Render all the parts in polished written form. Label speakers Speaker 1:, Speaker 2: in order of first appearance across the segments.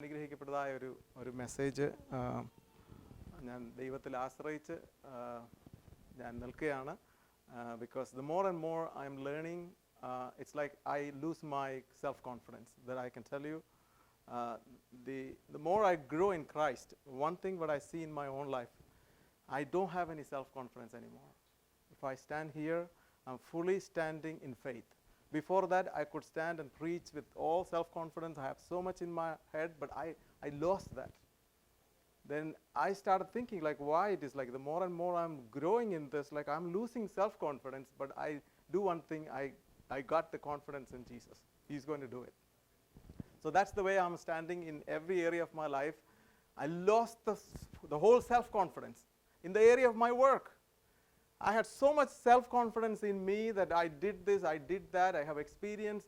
Speaker 1: അനുഗ്രഹിക്കപ്പെട്ടതായ ഒരു മെസ്സേജ് ഞാൻ ദൈവത്തിൽ ആശ്രയിച്ച് ഞാൻ നിൽക്കുകയാണ്. Because the more and more I am learning, it's like I lose my self-confidence. That I can tell you, the more I grow in Christ, one thing what I see in my own life, I don't have any self-confidence anymore. If I stand here, I'm fully standing in faith. Before that, I could stand and preach with all self-confidence. I have so much in my head, but I lost that. Then I started thinking, like, why it is like the more and more I'm growing in this, like I'm losing self-confidence, but I do one thing, I got the confidence in Jesus. He's going to do it. So that's the way I'm standing in every area of my life. I lost the whole self-confidence in the area of my work. I had so much self-confidence in me that I did this, I did that, I have experience.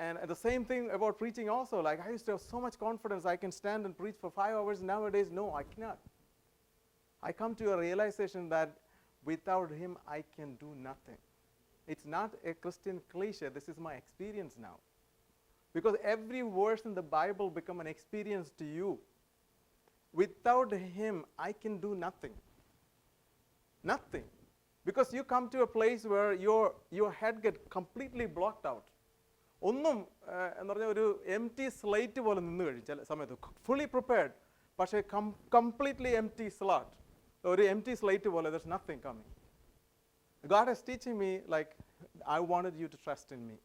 Speaker 1: And the same thing about preaching also. Like I used to have so much confidence, I can stand and preach for 5 hours. Nowadays, no, I cannot. I come to a realization that without Him, I can do nothing. It's not a Christian cliche. This is my experience now. Because every verse in the Bible become an experience to you. Without Him, I can do nothing. Nothing. Because you come to a place where your head gets completely blocked out. ഒന്നും എന്ന് പറഞ്ഞാൽ ഒരു empty slate പോലെ നിന്ന് കഴിഞ്ഞു ചില സമയത്ത് fully prepared, പക്ഷേ completely empty slot, ഒരു empty slate പോലെ, there's nothing coming. God is teaching me, like, I wanted you to trust in me.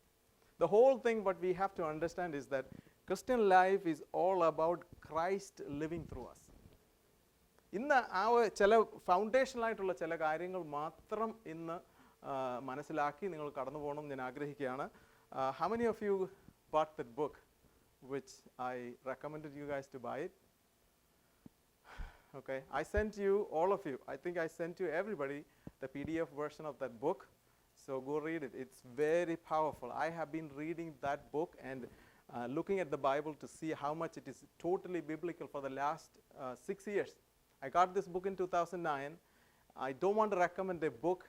Speaker 1: The whole thing what we have to understand is that Christian life is all about Christ living through us. ഇന്ന് ആ ചില ഫൗണ്ടേഷണലായിട്ടുള്ള ചില കാര്യങ്ങൾ മാത്രം ഇന്ന് മനസ്സിലാക്കി നിങ്ങൾ കടന്നു പോകണം ഞാൻ ആഗ്രഹിക്കുകയാണ്. How many of you bought that book which I recommended you guys to buy it? Okay, I sent you, all of you, I think I sent you everybody the PDF version of that book. So go read it. It's very powerful. I have been reading that book and looking at the Bible to see how much it is totally biblical for the last 6 years. I got this book in 2009. I don't want to recommend a book,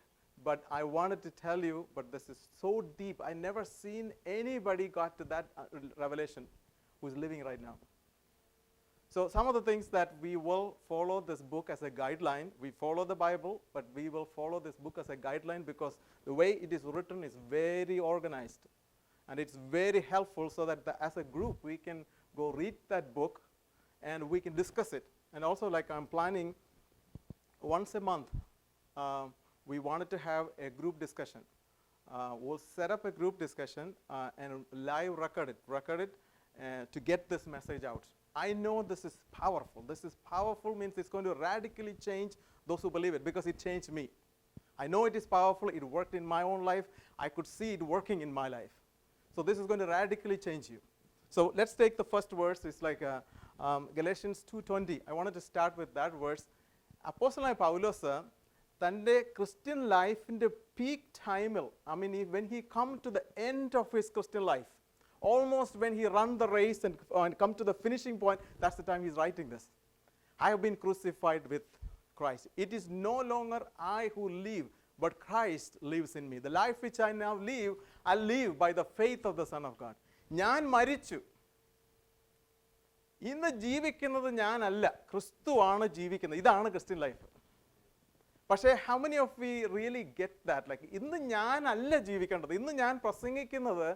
Speaker 1: but I wanted to tell you, but this is so deep. I never seen anybody got to that revelation who's living right now. So some of the things that we will follow this book as a guideline. We follow the Bible, but we will follow this book as a guideline because the way it is written is very organized. And it's very helpful so that as a group we can go read that book and we can discuss it. And also, like, I'm planning once a month, we wanted to have a group discussion. We'll set up a group discussion and live record it to get this message out. I know this is powerful. This is powerful means it's going to radically change those who believe it, because it changed me. I know it is powerful. It worked in my own life. I could see it working in my life. So this is going to radically change you. So let's take the first verse. It's like Galatians 2:20. I wanted to start with that verse. അപ്പോസ്തലനായ പൗലോസ് തൻ്റെ Christian ലൈഫിൻ്റെ peak ടൈമിൽ, I mean, when he come to the end of his Christian life, almost when he run the race and come to the finishing point, that's the time he's writing this. I have been crucified with Christ. It is no longer I who live, but Christ lives in me. The life which I now live, I live by the faith of the Son of God. ഞാൻ മരിച്ചു, ഇന്ന് ജീവിക്കുന്നത് ഞാനല്ല, ക്രിസ്തുവാണ് ജീവിക്കുന്നത്. ഇതാണ് Christian life. പക്ഷേ how many of we really get that? Like, ഇന്ന് ഞാനല്ല ജീവിക്കേണ്ടത്, ഇന്ന് ഞാൻ പ്രസംഗിക്കുന്നത്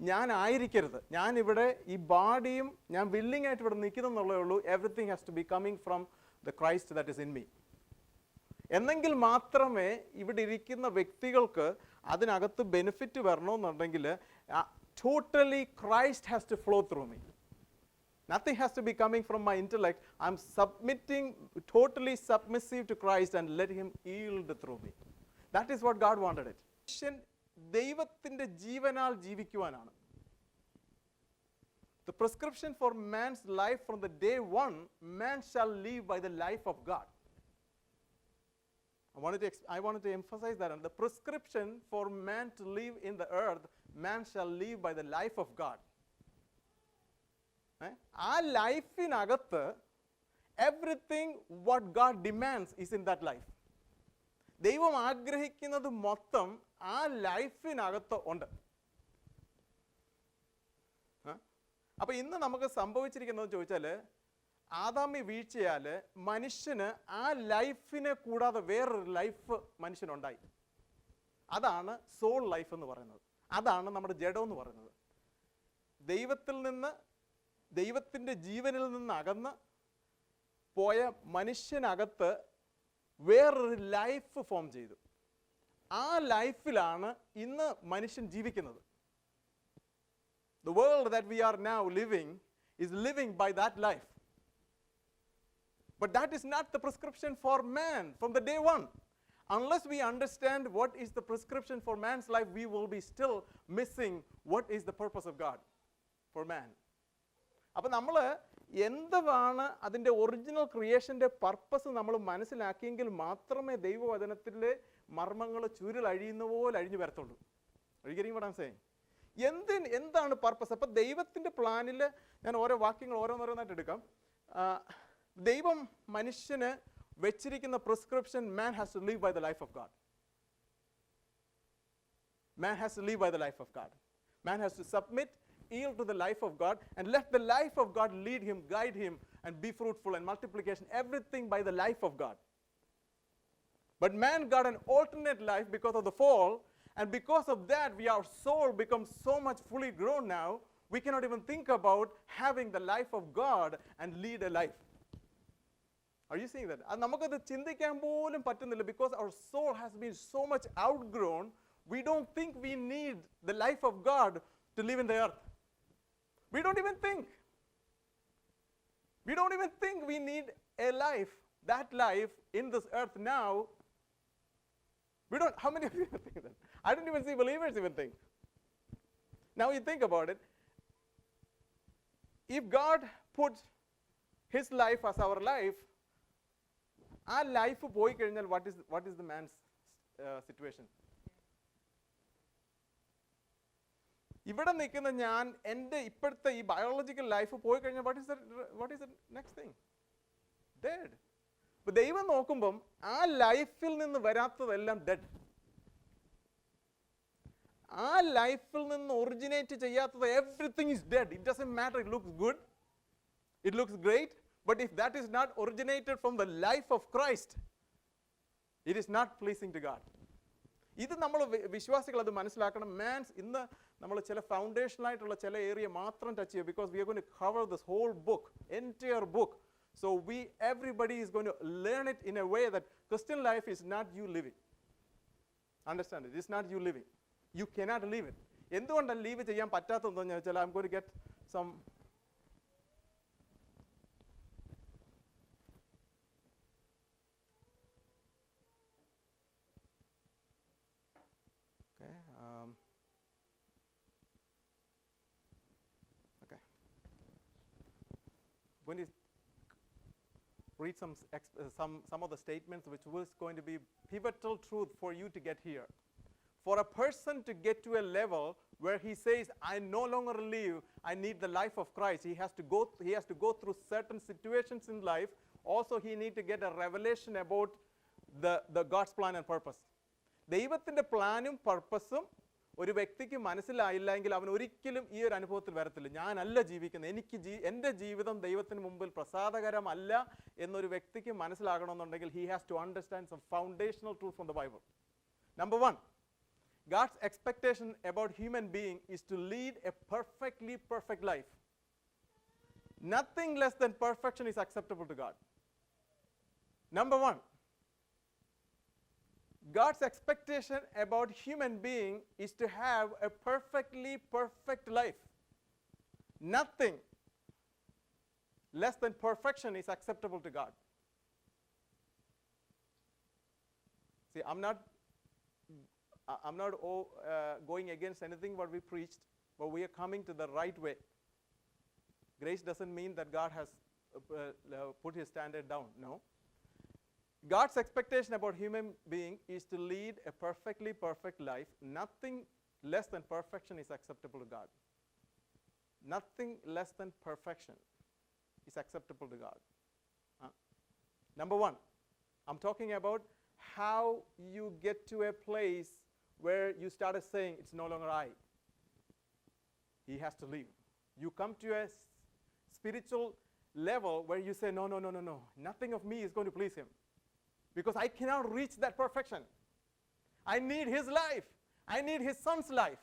Speaker 1: ഞാനായിരിക്കരുത്, ഞാനിവിടെ ഈ ബോഡിയും ഞാൻ വില്ലിംഗ് ആയിട്ട് ഇവിടെ നിൽക്കുന്നെന്നുള്ളേ ഉള്ളൂ. Everything has to be coming from the Christ that is in me. എന്നെങ്കിൽ മാത്രമേ ഇവിടെ ഇരിക്കുന്ന വ്യക്തികൾക്ക് അതിനകത്ത് ബെനിഫിറ്റ് വരണമെന്നുണ്ടെങ്കിൽ totally Christ has to flow through me. Nothing has to be coming from my intellect. I'm submitting, totally submissive to Christ and let Him yield through me. That is what God wanted it. ദൈവത്തിൻ്റെ ജീവനാൽ ജീവിക്കുവാനാണ്. The prescription for man's life from the day one, man shall live by the life of God. I wanted to emphasize that. And the prescription for man to live in the earth, man shall live by the life of God. ആ ലൈഫിനകത്ത് everything what God demands is in that life. ദൈവം ആഗ്രഹിക്കുന്നത് മൊത്തം ആ ലൈഫിനകത്ത് ഉണ്ട്. അപ്പോൾ ഇന്ന് നമുക്ക് സംഭവിച്ചിരിക്കുന്നതെന്ന് ചോദിച്ചാൽ, ആദാമി വീഴ്ചയാൽ മനുഷ്യന് ആ ലൈഫിനെ കൂടാതെ വേറൊരു ലൈഫ് മനുഷ്യനുണ്ടായി. അതാണ് സോൾ ലൈഫ് എന്ന് പറയുന്നത്. അതാണ് നമ്മുടെ ജഡം എന്ന് പറയുന്നത്. ദൈവത്തിൽ നിന്ന്, ദൈവത്തിൻ്റെ ജീവനിൽ നിന്ന് അകന്ന് പോയ മനുഷ്യനകത്ത് വേറൊരു ലൈഫ് ഫോം ചെയ്തു. ആ ലൈഫിലാണ് ഇന്ന് മനുഷ്യൻ ജീവിക്കുന്നത്. The world that we are now living is living by that life. But that is not the prescription for man from the day one. Unless we understand what is the prescription for man's life, we will be still missing what is the purpose of God for man. അപ്പോൾ നമ്മൾ എന്താണ് അതിൻ്റെ original ക്രിയേഷൻ്റെ purpose നമ്മൾ മനസ്സിലാക്കിയെങ്കിൽ മാത്രമേ ദൈവവചനത്തിലെ മർമ്മങ്ങൾ ചുരുളഴിയുന്ന പോലെ അഴിഞ്ഞു വരത്തുള്ളൂ. ഒഴികെയും what I'm saying. എന്താണ് പർപ്പസ്? അപ്പം ദൈവത്തിൻ്റെ പ്ലാനിൽ ഞാൻ ഓരോ വാക്യങ്ങൾ ഓരോന്നോരോന്നായിട്ട് എടുക്കാം. ദൈവം മനുഷ്യന് വെച്ചിരിക്കുന്ന prescription, man has to live by the life of God. Man has to live by the life of God. Man has to submit, yield to the life of God, and let the life of God lead him, guide him, and be fruitful, and multiplication, everything by the life of God. But man got an alternate life because of the fall, and because of that, our soul becomes so much fully grown now, we cannot even think about having the life of God and lead a life. Are you seeing that? നമുക്കത് ചിന്തിക്കാൻ പോലും പറ്റുന്നില്ല. Because our soul has been so much outgrown, we don't think we need the life of God to live in the earth. We don't even think. We don't even think we need a life, that life in this earth now. We don't. How many of you think that? I don't even see believers even think. Now you think about it. If God put His life as our life, ആ life പോയി കഴിഞ്ഞാൽ what is the man's situation? ഇവിടെ നിൽക്കുന്ന ഞാൻ എൻ്റെ ഇപ്പോഴത്തെ ഈ biological life പോയി കഴിഞ്ഞാൽ what is the next thing? Dead. അപ്പോൾ ദൈവം നോക്കുമ്പം ആ ലൈഫിൽ നിന്ന് വരാത്തതെല്ലാം ഡെഡ്. ആ ലൈഫിൽ നിന്ന് ഒറിജിനേറ്റ് ചെയ്യാത്തത് everything is dead. It doesn't matter. It looks good. It looks great. But if that is not originated from the life of Christ, it is not pleasing to God. ഇത് നമ്മൾ വിശ്വാസികൾ അത് മനസ്സിലാക്കണം. Man's ഇന്ന് നമ്മൾ ചില foundational ആയിട്ടുള്ള ചില ഏരിയ മാത്രം ടച്ച് ചെയ്യുക. Because we are going to cover this whole book, entire book. So everybody is going to learn it in a way that Christian life is not you living. Understand it? It's not you living. You cannot live it. എന്തുകൊണ്ടാണ് leave ചെയ്യാൻ പറ്റാത്തതെന്ന് വെച്ചാൽ I'm going to get some. Okay. When you read some of the statements which was going to be pivotal truth for you to get here. For a person to get to a level where he says, I no longer live, I need the life of Christ, he has to go through certain situations in life. Also, he need to get a revelation about the God's plan and purpose. ദൈവത്തിൻ്റെ പ്ലാനും പർപ്പസും ഒരു വ്യക്തിക്ക് മനസ്സിലായില്ലെങ്കിൽ അവൻ ഒരിക്കലും ഈ ഒരു അനുഭവത്തിൽ വരത്തില്ല. ഞാനല്ല ജീവിക്കുന്നത്, എൻ്റെ ജീവിതം ദൈവത്തിന് മുമ്പിൽ പ്രസാദകരമല്ല എന്നൊരു വ്യക്തിക്ക് മനസ്സിലാകണമെന്നുണ്ടെങ്കിൽ he has to understand some foundational truth from the Bible. Number one, God's expectation about human being is to lead a perfectly perfect life. Nothing less than perfection is acceptable to God. Number one, God's expectation about human being is to have a perfectly perfect life. Nothing less than perfection is acceptable to God. See, I'm not going against anything what we preached, but we are coming to the right way. Grace doesn't mean that God has put His standard down. No. God's expectation about human being is to lead a perfectly perfect life. Nothing less than perfection is acceptable to God. Nothing less than perfection is acceptable to God. Number one, I'm talking about how you get to a place where you started saying, it's no longer I. He has to leave. You come to a spiritual level where you say, no, nothing of me is going to please him, because I cannot reach that perfection. I need his life. I need his son's life.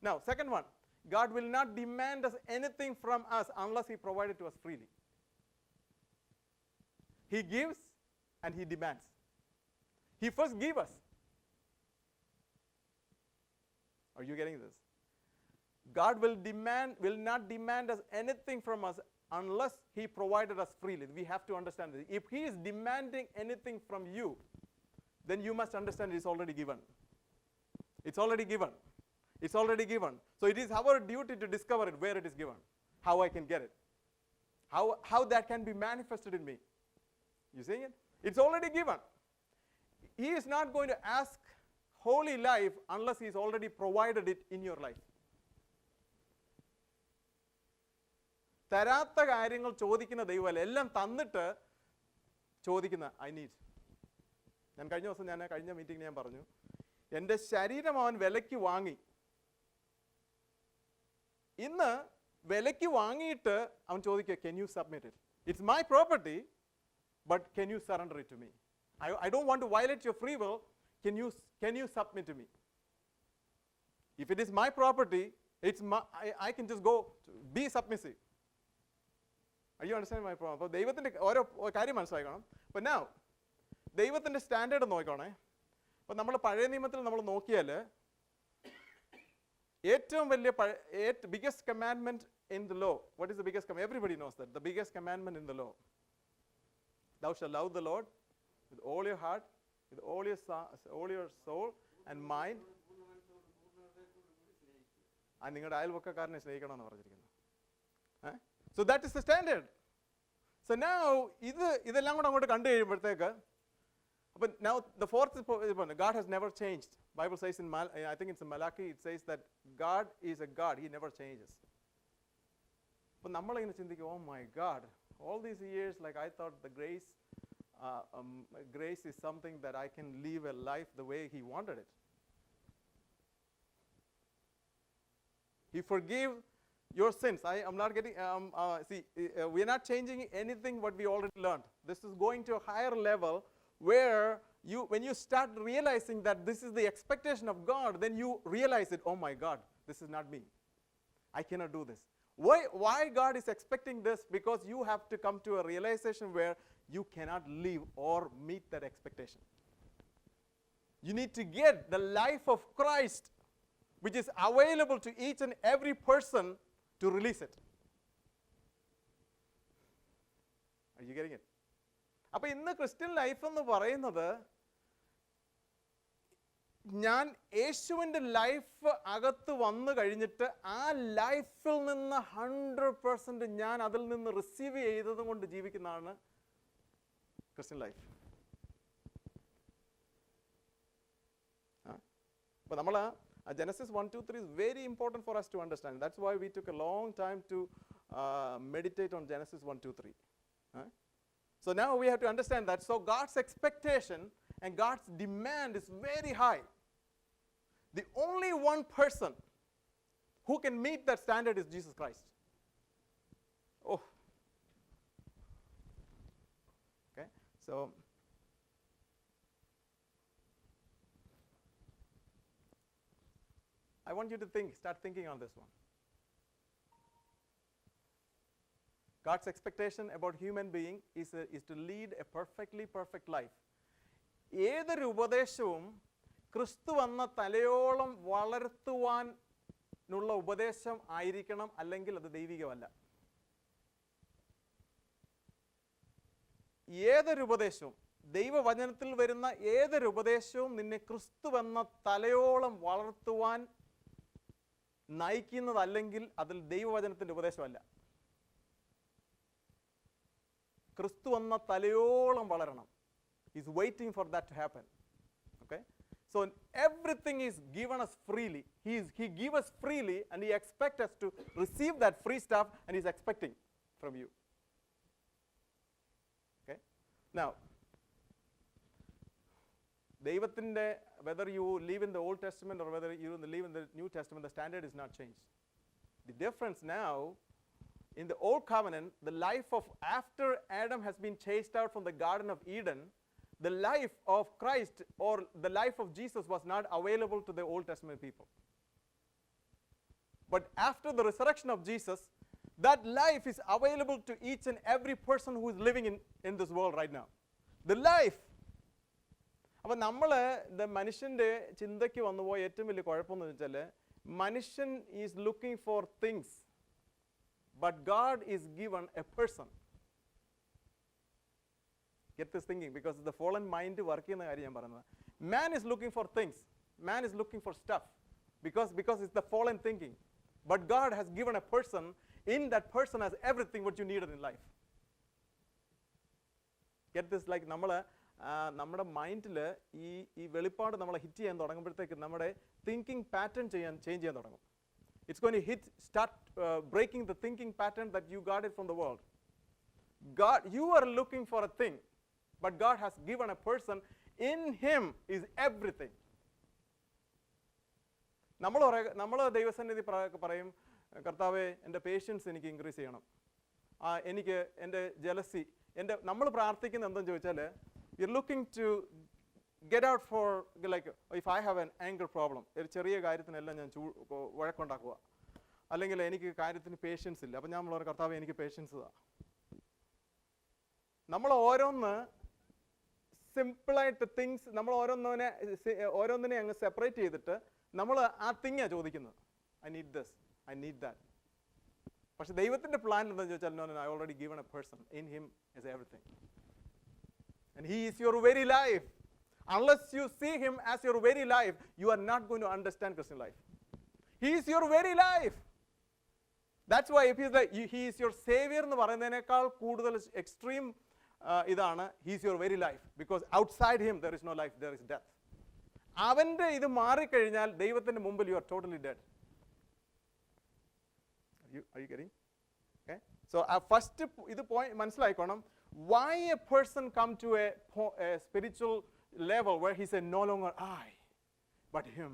Speaker 1: Now, second one, God will not demand us anything from us unless he provided to us freely. He gives and he demands. He first gives us. Are you getting this? God will not demand us anything from us unless he provided us freely. We have to understand this. If he is demanding anything from you, then you must understand it's already given. It's already given. It's already given. So it is our duty to discover it, where it is given, how I can get it, how that can be manifested in me. You seeing it? It's already given. He is not going to ask holy life unless he's already provided it in your life. തരാത്ത കാര്യങ്ങൾ ചോദിക്കുന്ന ദൈവമല്ല, എല്ലാം തന്നിട്ട് ചോദിക്കുന്ന I need. ഞാൻ കഴിഞ്ഞ മീറ്റിംഗിൽ ഞാൻ പറഞ്ഞു, എൻ്റെ ശരീരം അവൻ വിലയ്ക്ക് വാങ്ങി. ഇന്ന് വിലയ്ക്ക് വാങ്ങിയിട്ട് അവൻ ചോദിക്കുക, can you submit it? It's my property, but can you surrender it to me? I don't want to violate your free will. Can you submit to me? If it is my property, I can just go be submissive. Are you understanding my problem? അപ്പോൾ ദൈവത്തിൻ്റെ ഓരോ കാര്യം മനസ്സിലാക്കണം. But now, ദൈവത്തിൻ്റെ standard നോക്കണേ. അപ്പോൾ നമ്മൾ പഴയ നിയമത്തിൽ നമ്മൾ നോക്കിയാൽ ഏറ്റവും വലിയ biggest commandment in the law. What is the biggest commandment? Everybody knows that. The biggest commandment in the law. Thou shalt love the Lord with all your heart, with all your soul and mind. നിങ്ങളുടെ അയൽവക്കക്കാരനെ സ്നേഹിക്കണമെന്ന് പറഞ്ഞിരിക്കുന്നു. So that is the standard. So now ഇതെല്ലാം കൂടെ അങ്ങോട്ട് കണ്ടു കഴിയുമ്പോഴത്തേക്ക്, but now the fourth is God has never changed. Bible says in I think it's in Malachi, it says that God is a God. He never changes. അപ്പോൾ നമ്മളിങ്ങനെ ചിന്തിക്കും, oh my God, all these years, like I thought the grace is something that I can live a life the way he wanted it. He forgave your sins. I am not getting, we are not changing anything what we already learned. This is going to a higher level where when you start realizing that this is the expectation of God, then you realize it, oh my God, this is not me. I cannot do this. Why God is expecting this? Because you have to come to a realization where you cannot live or meet that expectation. You need to get the life of Christ, which is available to each and every person, to release it. Are you getting it? അപ്പോൾ ഇന്ന് Christian life എന്ന് പറയുന്നത്, ഞാൻ യേശുവിൻ്റെ life അകത്ത് വന്നു കഴിഞ്ഞിട്ട് ആ ലൈഫിൽ നിന്ന് 100% ഞാൻ അതിൽ നിന്ന് റിസീവ് ചെയ്തത് കൊണ്ട് ജീവിക്കുന്നതാണ് ക്രിസ്ത്യൻ ലൈഫ്. അപ്പോൾ നമ്മൾ Genesis 1-2-3 is very important for us to understand. That's why we took a long time to meditate on Genesis 1-2-3. So now we have to understand that. So God's expectation and God's demand is very high. The only one person who can meet that standard is Jesus Christ. Oh. Okay. So I want you to start thinking on this one. God's expectation about human being is to lead a perfectly perfect life. ഏതൊരു ഉപദേശവും ക്രിസ്തു വന്ന തലയോളം വളർത്തുവാനുള്ള ഉപദേശം ആയിരിക്കണം, അല്ലെങ്കിൽ അത് ദൈവികമല്ല. ഏതൊരു ഉപദേശവും, ദൈവവചനത്തിൽ വരുന്ന ഏതൊരു ഉപദേശവും നിന്നെ ക്രിസ്തു വന്ന തലയോളം വളർത്തുവാൻ നയിക്കുന്നതല്ലെങ്കിൽ അതിൽ ദൈവവചനത്തിൻ്റെ ഉപദേശമല്ല. ക്രിസ്തു വന്ന തലയോളം വളരണം. He's waiting for that to happen. Okay? So everything is given us freely. He gives us freely, and he expects us to receive that free stuff, and he's expecting from you. Okay? Now, ദൈവത്തിൻ്റെ, whether you live in the Old Testament or whether you live in the New Testament, the standard is not changed. The difference now, in the old covenant, the life of after Adam has been chased out from the Garden of Eden, the life of Christ or the life of Jesus was not available to the Old Testament people. But after the resurrection of Jesus, that life is available to each and every person who is living in this world right now. The life. അപ്പോൾ നമ്മൾ മനുഷ്യൻ്റെ ചിന്തയ്ക്ക് വന്നുപോയ ഏറ്റവും വലിയ കുഴപ്പമെന്ന് വെച്ചാൽ മനുഷ്യൻ is looking for things but God is given a person. Get this thinking, because the fallen mind work ചെയ്യുന്ന കാര്യം ഞാൻ പറയുന്നത്. Man is looking for things. Man is looking for stuff because it's the fallen thinking. But God has given a person. In that person has everything what you needed in life. Get this, like നമ്മുടെ മൈൻഡിൽ ഈ വെളിപ്പാട് നമ്മളെ hit ചെയ്യാൻ തുടങ്ങുമ്പോഴത്തേക്ക് നമ്മുടെ thinking pattern change ചെയ്യാൻ തുടങ്ങും. It's going to start breaking the thinking pattern that you got it from the world. You are looking for a thing, but God has given a person. In him is everything. നമ്മൾ ദൈവസന്നിധി പറയും, കർത്താവേ എൻ്റെ patients എനിക്ക് increase ചെയ്യണം, എനിക്ക് എൻ്റെ jealousy, നമ്മൾ പ്രാർത്ഥിക്കുന്നത് എന്തെന്ന് ചോദിച്ചാൽ you're looking to get out for, like, if I have an anger problem, ഒരു ചെറിയ കാര്യത്തിനെല്ലാം ഞാൻ വഴക്കുണ്ടാക്കുക, അല്ലെങ്കിൽ എനിക്ക് കാര്യത്തിന് പേഷ്യൻസ് ഇല്ല, അപ്പം ഞാൻ നമ്മളൊരു കർത്താവേ എനിക്ക് പേഷ്യൻസ് താ. നമ്മൾ ഓരോന്ന് സിമ്പിളായിട്ട് തിങ്സ് നമ്മൾ ഓരോന്നിനെ അങ്ങ് സെപ്പറേറ്റ് ചെയ്തിട്ട് നമ്മൾ ആ തിങ്ങാണ് ചോദിക്കുന്നത്. I need this, I need that. പക്ഷെ ദൈവത്തിൻ്റെ പ്ലാൻ എന്താണെന്ന് ചോദിച്ചാൽ, no, I already given a person. In him is everything. And he is your very life. Unless you see him as your very life, you are not going to understand Christian life. He is your very life. That's why if he is your savior എന്ന് പറയുന്നതിനേക്കാൾ കൂടുതൽ extreme ഇതാണ്, he is your very life. Because outside him there is no life, there is death. അവൻ്റെ ഇത് മാറിക്കഴിഞ്ഞാൽ ദൈവത്തിൻ്റെ മുമ്പിൽ you are totally dead. Are you getting? Okay? So first ഇത് point മനസ്സിലായിക്കോണം. Why a person come to a spiritual level where he said, no longer I, but him.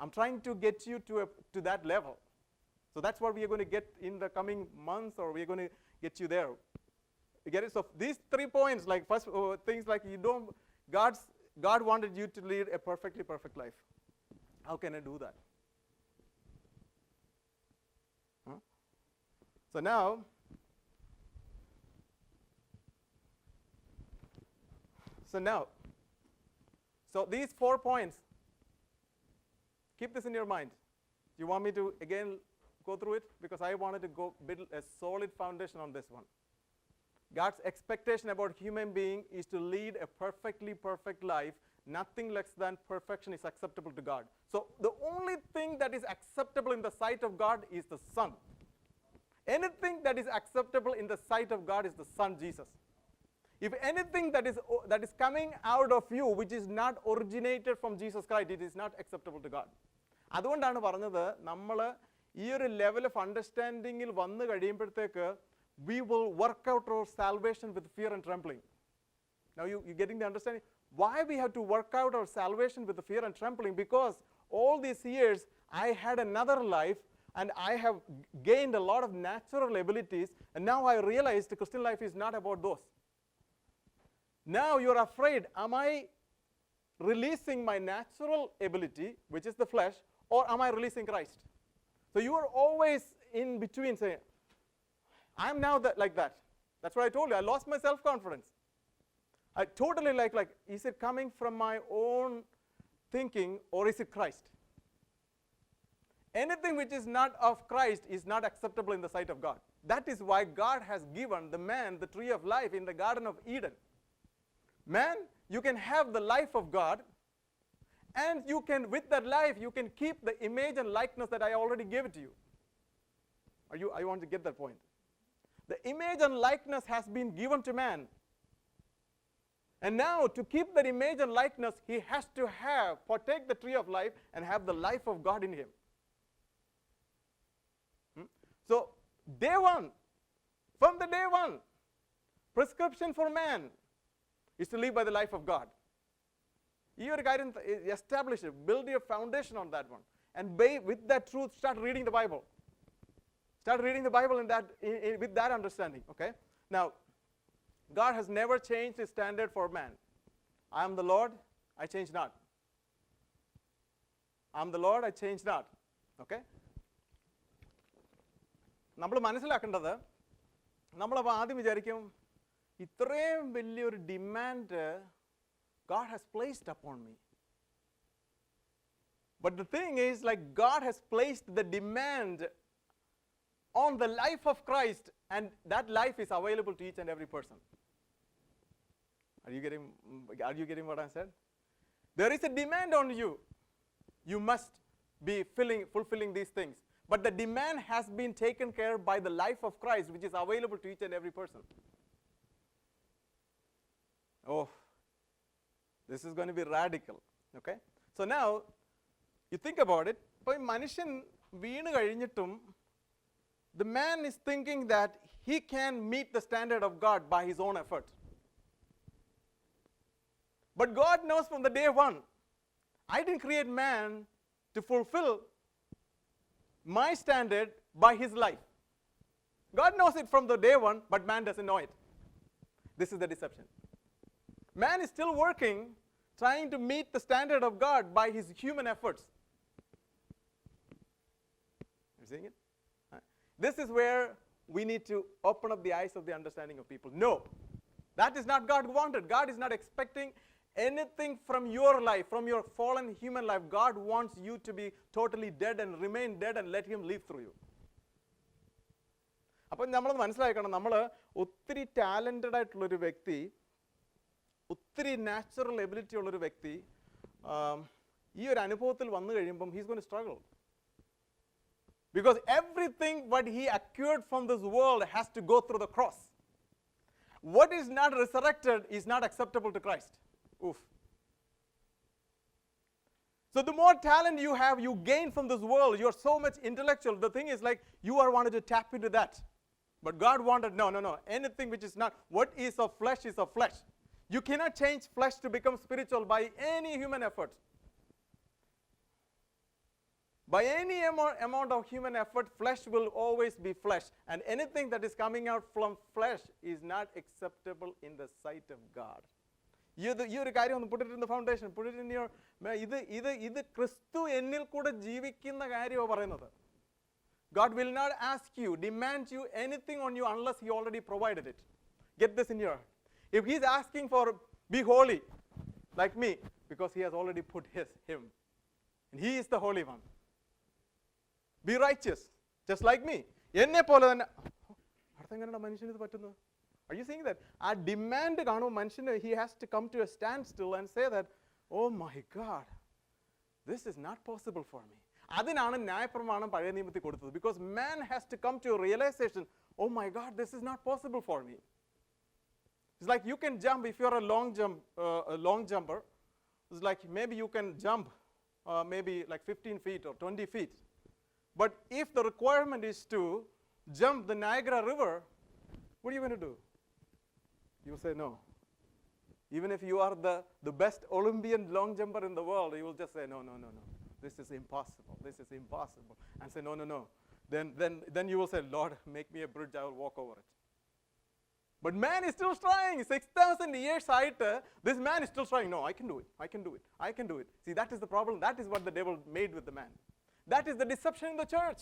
Speaker 1: I'm trying to get you to that level. So that's what we are going to get in the coming months, or we are going to get you there. You get it? So these 3 points, like first things like God wanted you to lead a perfectly perfect life. How can I do that? Huh? So now, so these 4 points, keep this in your mind. You want me to again go through it? Because I wanted to build a solid foundation on this one. God's expectation about human being is to lead a perfectly perfect life. Nothing less than perfection is acceptable to God. So the only thing that is acceptable in the sight of God is the Son. Anything that is acceptable in the sight of God is the Son, Jesus. If anything that is coming out of you which is not originated from Jesus Christ, it is not acceptable to God. അതുകൊണ്ടാണ് പറഞ്ഞത്, നമ്മൾ ഈ ഒരു level of അണ്ടർസ്റ്റാൻഡിങ്ങിൽ വന്നു കഴിയുമ്പോഴത്തേക്ക് we will work out our salvation with fear and trembling. Now you getting the understanding why we have to work out our salvation with the fear and trembling? Because all these years I had another life and I have gained a lot of natural abilities, and now I realize the Christian life is not about those. Now you're afraid, am I releasing my natural ability, which is the flesh, or am I releasing Christ? So you are always in between saying, I'm now like that. That's what I told you. I lost my self-confidence. I totally like, is it coming from my own thinking, or is it Christ? Anything which is not of Christ is not acceptable in the sight of God. That is why God has given the man the tree of life in the Garden of Eden. Man, you can have the life of God, and you can, with that life, you can keep the image and likeness that I already gave it to you. I want to get that point. The image and likeness has been given to man. And now, to keep that image and likeness, he has to partake the tree of life and have the life of God in him. So, day one, from the day one, prescription for man is to live by the life of God. You establish it, build your foundation on that one. And with that truth, start reading the Bible. Start reading the Bible with that understanding, okay? Now, God has never changed his standard for man. I am the Lord, I change not. I am the Lord, I change not. Okay? നമ്മൾ മനസ്സിലാക്കേണ്ടത്, നമ്മളപ്പോൾ ആദ്യം വിചാരിക്കും ഇത്രയും വലിയൊരു demand God has placed upon me. But the thing is, like, God has placed the demand on the life of Christ, and that life is available to each and every person. Are you getting what I said? There is a demand on you. You must be fulfilling these things. But the demand has been taken care of by the life of Christ, which is available to each and every person. Oh, this is going to be radical. Okay? So now, you think about it. ഇപ്പോൾ മനുഷ്യൻ വീണ് കഴിഞ്ഞിട്ടും the man is thinking that he can meet the standard of God by his own effort. But God knows from the day one, I didn't create man to fulfill my standard by his life. God knows it from the day one, but man doesn't know it. This is the deception. Man is still working, trying to meet the standard of God by his human efforts. You seeing it? This is where we need to open up the eyes of the understanding of people. No, that is not God wanted. God is not expecting anything from your life, from your fallen human life. God wants you to be totally dead and remain dead and let him live through you. അപ്പോൾ നമ്മൾ മനസ്സിലാക്കണം, നമ്മൾ ഒത്തിരി talented ആയിട്ടുള്ളൊരു വ്യക്തി, ഒത്തിരി natural ability ഉള്ളൊരു വ്യക്തി ഈ ഒരു അനുഭവത്തിൽ വന്നു കഴിയുമ്പം he's going to struggle. Because everything what he acquired from this world has to go through the cross. What is not resurrected is not acceptable to Christ. Oof. So the more talent you have, you gain from this world. You are so much intellectual. The thing is, like, you are wanted to tap into that. But God wanted, no. Anything which is not, what is of flesh is of flesh. You cannot change flesh to become spiritual by any human effort. By any amount of human effort, flesh will always be flesh. And anything that is coming out from flesh is not acceptable in the sight of God. ഈ ഒരു കാര്യം ഒന്ന് put it in the foundation, put it in your, ഇത് ക്രിസ്തു എന്നിൽ കൂടെ ജീവിക്കുന്ന കാര്യമാണ് പറയുന്നത്. God will not ask you, demand you anything on you unless he already provided it. Get this in your heart. If he's asking for be holy like me, because he has already put him. And he is the holy one. Be righteous, just like me. എന്നെ പോലെ തന്നെ. അർത്ഥം മനുഷ്യന് ഇത് പറ്റുന്നത്? Are you seeing that? ആ demand കാണുമ്പോൾ മനുഷ്യന് he has to come to a standstill and say that, oh my God, this is not possible for me. അതിനാണ് ന്യായപ്രമാണം പഴയ നിയമത്തിൽ കൊടുത്തത്. Because man has to come to a realization, oh my God, this is not possible for me. It's like you can jump if you're a long jumper. It's like maybe you can jump maybe like 15 feet or 20 feet. But if the requirement is to jump the Niagara River, what are you going to do? You will say no. Even if you are the best Olympian long jumper in the world, you will just say no. This is impossible. This is impossible. And say no. Then you will say, Lord, make me a bridge, I will walk over it. But man is still trying. 6,000 years later, this man is still trying. No, I can do it. See, that is the problem. That is what the devil made with the man. That is the deception in the church.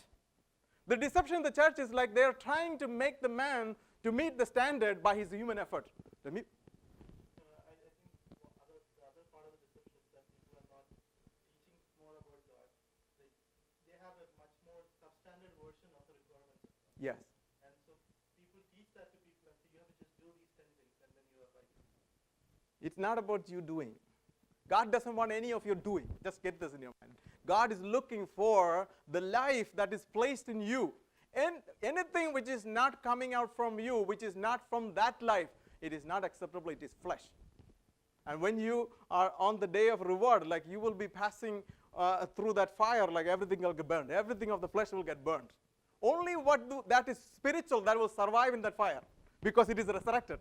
Speaker 1: The deception in the church is like they are trying to make the man to meet the standard by his human effort. I think the other part of the deception is that people are not teaching more about God. They have a much more substandard version of the requirements of God. Yes. And so people teach that to people and say you have to just do these 10 things and then you are right. It's not about you doing. God doesn't want any of your doing. Just get this in your mind. God is looking for the life that is placed in you. And anything which is not coming out from you, which is not from that life, it is not acceptable, it is flesh. And when you are on the day of reward, like you will be passing through that fire, like everything will get burned. Everything of the flesh will get burned. Only that is spiritual that will survive in that fire, because it is resurrected.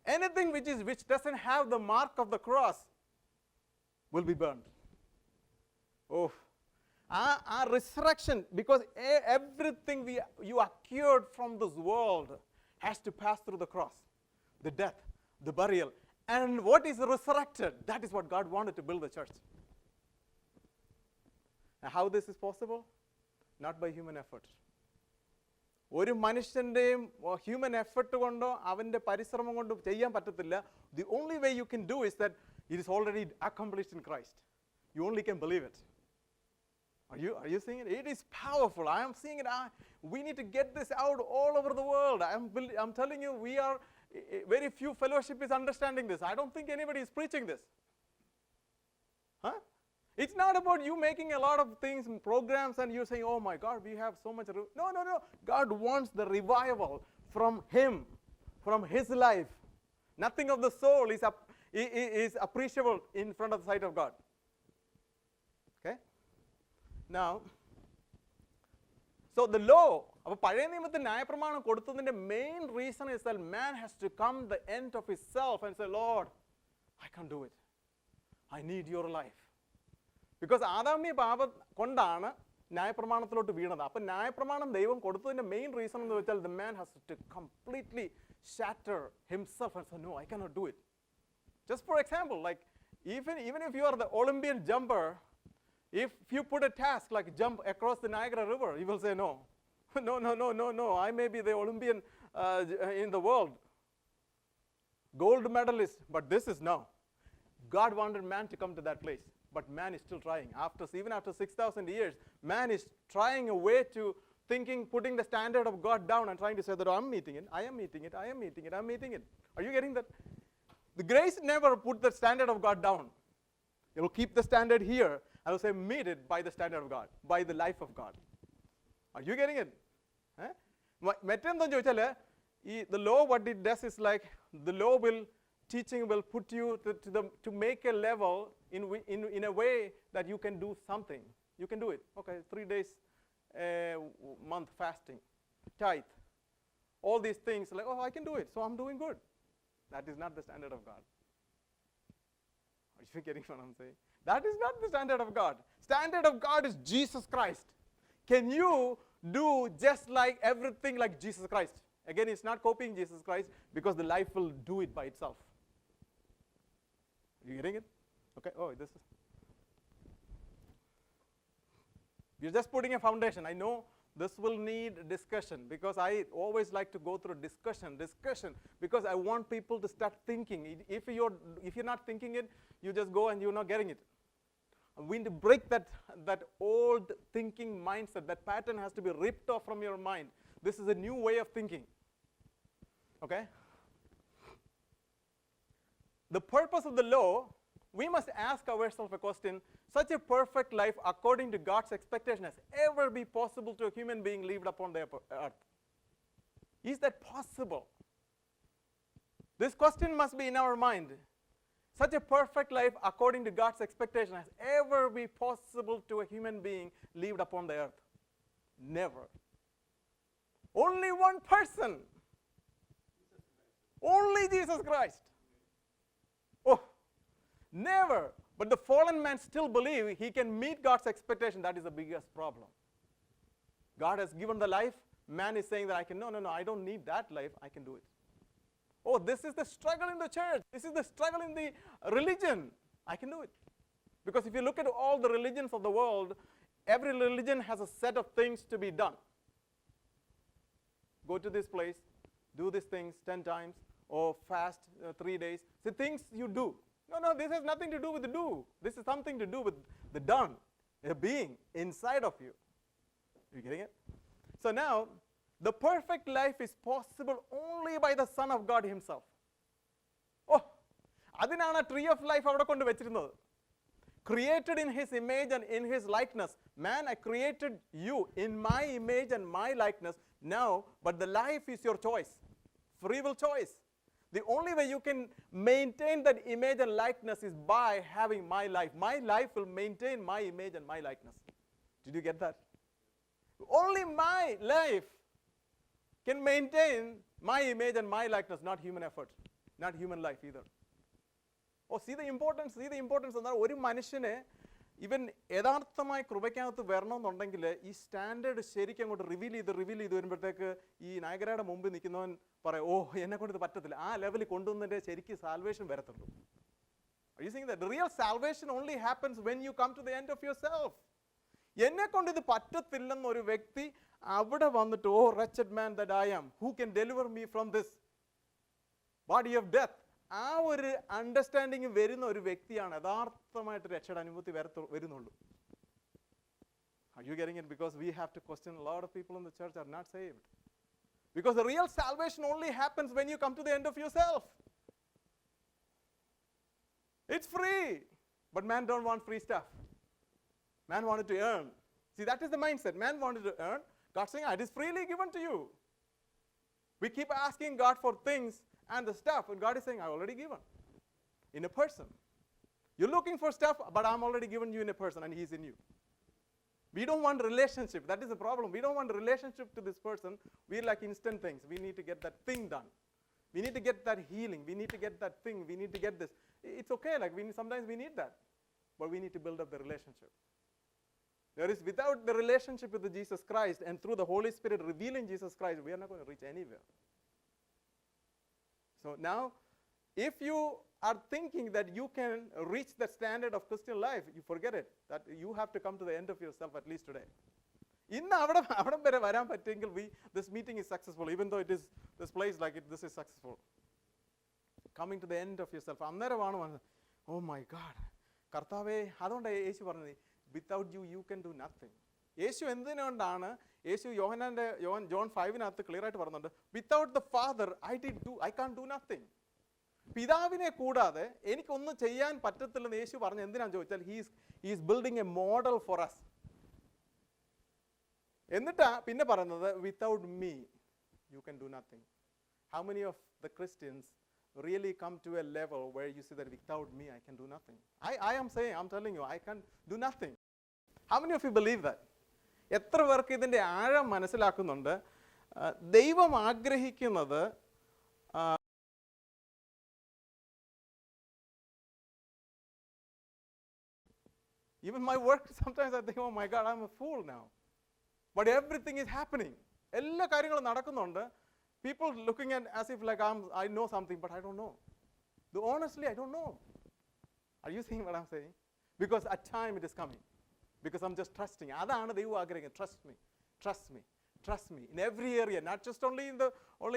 Speaker 1: Anything which doesn't have the mark of the cross will be burned. Oh, Our resurrection, because everything you acquired from this world has to pass through the cross, the death, the burial. And what is resurrected, that is what God wanted to build the church. And how this is possible? Not by human effort. ഒരു മനുഷ്യൻ്റെയും human effort കൊണ്ടോ അവൻ്റെ പരിശ്രമം കൊണ്ടോ ചെയ്യാൻ പറ്റത്തില്ല. The only way you can do is that it is already accomplished in Christ. You only can believe it. Are you seeing it? It is powerful. I am seeing it. We need to get this out all over the world. I'm telling you, we are very few fellowship is understanding this. I don't think anybody is preaching this. Huh? It's not about you making a lot of things, programs, and you saying, oh my God, we have so much. No. God wants the revival from Him, from His life. Nothing of the soul is appreciable in front of the sight of God. Okay? Now, so the law, അപ്പോൾ പഴയ നിയമത്തിൽ ന്യായപ്രമാണം കൊടുത്തതിൻ്റെ main reason is that man has to come the end of his self and say, Lord, I can't do it. I need your life. Because ആദാമ്യ പാപം കൊണ്ടാണ് ന്യായപ്രമാണത്തിലോട്ട് വീണത്. അപ്പം ന്യായപ്രമാണം ദൈവം കൊടുത്തതിൻ്റെ മെയിൻ റീസൺ എന്ന് വെച്ചാൽ the man has to completely shatter himself and say, no, I cannot do it. Just for example, like even if you are the Olympian jumper, if you put a task like jump across the Niagara River, you will say no. No. I may be the Olympian in the world, gold medalist, but this is no. God wanted man to come to that place, but man is still trying. Even after 6,000 years, man is trying a way to putting the standard of God down and trying to say that I'm meeting it, I am meeting it. Are you getting that? The grace never put the standard of God down. It will keep the standard here. I will say meet it by the standard of God, by the life of God. Are you getting it? മറ്റെന്താ ചോദിച്ചാൽ the law, what it does is like the law teaching will put you to make a level in a way that you can do something. You can do it. Okay, 3 days a month fasting, tithe, all these things, like, oh, I can do it, so I'm doing good. That is not the standard of God. Are you getting what I'm saying? That is not the standard of God. Standard of God is Jesus Christ. Can you do just like everything like Jesus Christ? Again, it's not copying Jesus Christ, because the life will do it by itself. Are you getting it? Okay. Oh, this is. You're just putting a foundation. I know this will need discussion, because I always like to go through discussion, because I want people to start thinking. If you're not thinking it, you just go and you're not getting it. We need to break that old thinking mindset. That pattern has to be ripped off from your mind. This is a new way of thinking. Okay? The purpose of the law, we must ask ourselves a question. Such a perfect life according to God's expectation has ever be possible to a human being lived upon the earth? Is that possible? This question must be in our mind. Such a perfect life according to God's expectation has ever be possible to a human being lived upon the earth? Never. Only one person. Only Jesus Christ. Oh, never. But the fallen man still believes he can meet God's expectation. That is the biggest problem. God has given the life. Man is saying that no, I don't need that life. I can do it. Oh, this is the struggle in the church. This is the struggle in the religion. I can do it. Because if you look at all the religions of the world, every religion has a set of things to be done. Go to this place, do these things 10 times, or fast 3 days. The things you do. No, this has nothing to do with the do. This is something to do with the done, a being inside of you. Are you getting it? So now, the perfect life is possible only by the Son of God Himself. Oh, adinana tree of life avada kondu vechirunnathu. Created in His image and in His likeness. Man, I created you in my image and my likeness. Now, but the life is your choice. Free will choice. The only way you can maintain that image and likeness is by having my life. My life will maintain my image and my likeness. Did you get that? Only my life can maintain my image and my likeness, not human effort, not human life either. Oh, see the importance of that. ഒരു മനുഷ്യനെ ഇവൻ യഥാർത്ഥമായി കൃപയ്ക്കകത്ത് വരണമെന്നുണ്ടെങ്കിൽ ഈ standard ശരിക്കും അങ്ങോട്ട് reveal ചെയ്ത് വരുമ്പോഴത്തേക്ക് ഈ നായകരയുടെ മുമ്പിൽ നിൽക്കുന്നവൻ പറയും, ഓ എന്നെ കൊണ്ട് ഇത് പറ്റത്തില്ല. ആ ലെവലിൽ കൊണ്ടുവന്നതിൻ്റെ ശരിക്കും സാൽവേഷൻ വരത്തുള്ളൂ. Are you saying that the real salvation only happens when you come to the end of yourself? എന്നെ കൊണ്ട് ഇത് പറ്റത്തില്ലെന്നൊരു വ്യക്തി അവിടെ വന്നിട്ട്, ഓ wretched man that I am, who can deliver me from this body of death? ആ ഒരു understanding വരുന്ന ഒരു വ്യക്തിയാണ് യഥാർത്ഥമായിട്ട് രക്ഷയുടെ അനുഭൂതി വരുന്നുള്ളൂ. Are you getting it? Because we have to question, a lot of people in the church are not saved. Because the real salvation only happens when you come to the end of yourself. It's free, but man don't want free stuff. Man wanted to earn. See, that is the mindset. Man wanted to earn. God saying, it is freely given to you. We keep asking God for things and the stuff, and God is saying, I've already given in a person. You're looking for stuff, but I'm already given you in a person, and He's in you. We don't want relationship. That is the problem. We don't want relationship to this person. We like instant things. We need to get that thing done. We need to get that healing. We need to get that thing. We need to get this. It's okay. Like sometimes we need that, but we need to build up the relationship. There is, without the relationship with Jesus Christ and through the Holy Spirit revealing Jesus Christ, we are not going to reach anywhere. So now, if you are thinking that you can reach the standard of Christian life, you forget it. That you have to come to the end of yourself at least today. ഇന്ന് അവിടെ വരെ വരാൻ പറ്റുമെങ്കിൽ this meeting is successful, even though it is this place like it, this is successful. Coming to the end of yourself. അന്നേരമാണ് വന്നത്, oh my God, കർത്താവേ, അതുകൊണ്ടാണ് യേശു പറഞ്ഞത്, without you, you can do nothing. യേശു എന്തിനുകൊണ്ടാണ് യേശു ജോൺ 5 ക്ലിയർ ആയിട്ട് പറയുന്നുണ്ട്, without the father I can't do nothing. പിതാവിനെ കൂടാതെ എനിക്കൊന്നും ചെയ്യാൻ പറ്റത്തില്ലെന്ന് യേശു പറഞ്ഞു. എന്തിനാണെന്ന് ചോദിച്ചാൽ, he is building a model for us. എന്നിട്ടാ പിന്നെ പറയുന്നത്, without me you can do nothing. How many of the Christians really come to a level where you see that without me I can do nothing? I'm telling you, I can do nothing. How many of you believe that? എത്ര പേർക്ക് ഇതിൻ്റെ ആഴം മനസ്സിലാക്കുന്നുണ്ട്? ദൈവം ആഗ്രഹിക്കുന്നത് even my work, sometimes I think, oh my God, I'm a fool now. But everything is happening. എല്ലാ കാര്യങ്ങളും നടക്കുന്നുണ്ട്. People looking at as if like I know something, but I don't know. Honestly, I don't know. Are you seeing what I'm saying? Because at time it is coming. Because I'm just trusting. അതാണ് ദൈവം ആഗ്രഹിക്കുന്നത്. Trust me in every area, not just only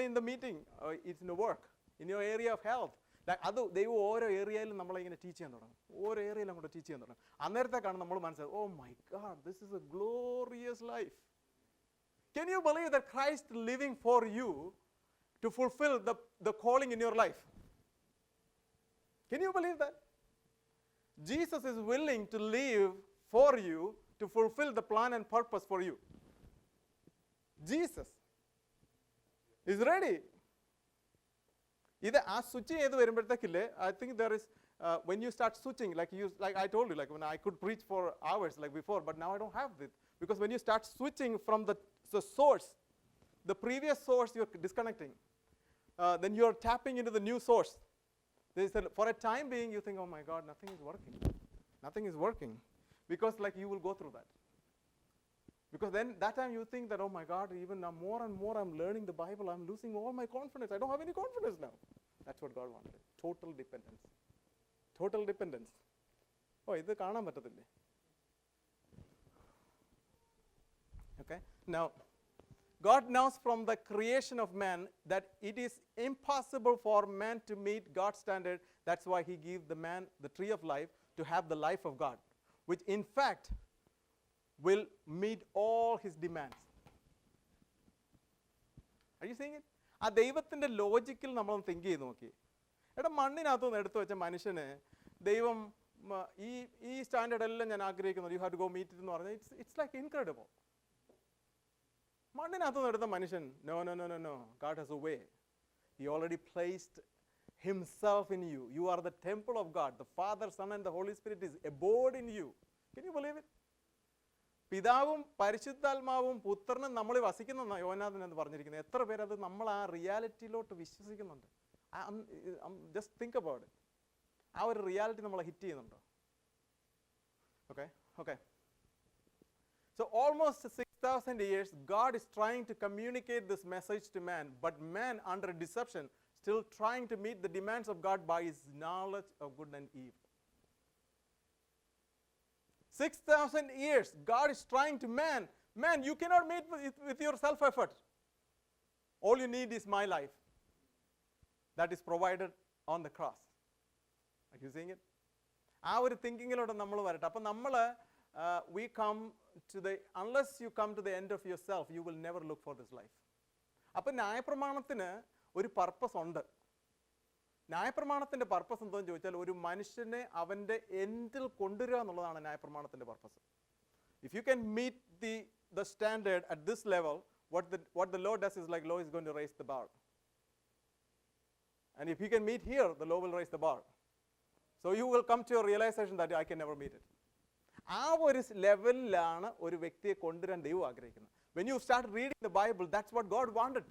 Speaker 1: in the meeting. It's in the work, in your area of health. അത് ദൈവം ഓരോ ഏരിയയിലും നമ്മളെ ഇങ്ങനെ teach ചെയ്യാൻ തുടങ്ങും. ഓരോ ഏരിയയിലും അങ്ങോട്ട് ടീച്ച് ചെയ്യാൻ തുടങ്ങും. അന്നേരത്തേക്കാണ് നമ്മൾ മനസ്സിലായത്, oh my God, this is a glorious life. Can you believe that Christ living for you to fulfill the calling in your life? Can you believe that? Jesus is willing to live for you to fulfill the plan and purpose for you. Jesus is ready. ഇത് ആ switch ചെയ്ത് വരുമ്പോഴത്തേക്കില്ലേ, I think there is when you start switching, like I told you, like when I could preach for hours like before, but now I don't have this, because when you start switching from the source, the previous source you're disconnecting, then you're tapping into the new source. For a time being you think, oh my God, nothing is working, because like you will go through that. Because then that time you think that, oh my God, even now more and more I'm learning the Bible, I'm losing all my confidence. I don't have any confidence now. That's what God wanted. Total dependence. Oh, ഇത് കാണാൻ പറ്റത്തില്ലേ? Okay. Now, God knows from the creation of man that it is impossible for man to meet God's standard. That's why He gave the man the tree of life to have the life of God, which in fact will meet all his demands. Are you seeing it? ആ ദൈവത്തിൻ്റെ ലോജിക്കിൽ നമ്മളൊന്ന് think ചെയ്ത് നോക്കി. മണ്ണിനകത്തുനിന്ന് എടുത്തു വെച്ച മനുഷ്യന് ദൈവം ഈ സ്റ്റാൻഡേർഡ് എല്ലാം ഞാൻ ആഗ്രഹിക്കുന്നത്, you have to go meet it എന്ന് പറഞ്ഞാൽ ഇറ്റ്സ് ലൈക്ക് ഇൻക്രെഡിബിൾ. മണ്ണിനകത്തുനിന്ന് എടുത്ത മനുഷ്യൻ, no, God has a way. He already placed Himself in you. You are the temple of God. The Father, Son and the Holy Spirit is abode in you. Can you believe it? പിതാവും പരിശുദ്ധാത്മാവും പുത്രനും നമ്മൾ വസിക്കുന്ന യോഹന്നാൻ എന്ന് പറഞ്ഞിരിക്കുന്നത്. എത്ര പേരത് നമ്മൾ ആ റിയാലിറ്റിയിലോട്ട് വിശ്വസിക്കുന്നുണ്ട്? Just think about it. ആ ഒരു റിയാലിറ്റി നമ്മളെ ഹിറ്റ് ചെയ്യുന്നുണ്ടോ? Okay. So almost 6,000 years, God is trying to communicate this message to man, but man, under deception, still trying to meet the demands of God by his knowledge of good and evil. 6,000 years, God is trying to man, you cannot meet with your self-effort. All you need is my life. That is provided on the cross. Are you seeing it? ആ ഒരു തിങ്കിങ്ങിലോട്ട് നമ്മൾ വരട്ടെ. അപ്പം നമ്മൾ we come to the, unless you come to the end of yourself, you will never look for this life. അപ്പം ന്യായപ്രമാണത്തിന് ഒരു purpose ഉണ്ട്. ന്യായപ്രമാണത്തിൻ്റെ പർപ്പസ് എന്താണെന്ന് ചോദിച്ചാൽ ഒരു മനുഷ്യനെ അവൻ്റെ എൻഡിൽ കൊണ്ടുവരിക എന്നുള്ളതാണ് ന്യായപ്രമാണത്തിൻ്റെ purpose. If you can meet the standard at this level, what the law does is like law is going to raise the bar. And if you can meet here, the law will raise the bar. So you will come to a realization that I can never meet it. ആ ഒരു ലെവലിലാണ് ഒരു വ്യക്തിയെ കൊണ്ടുവരാൻ ദൈവം ആഗ്രഹിക്കുന്നത്. When you start reading the Bible, that's what God wanted.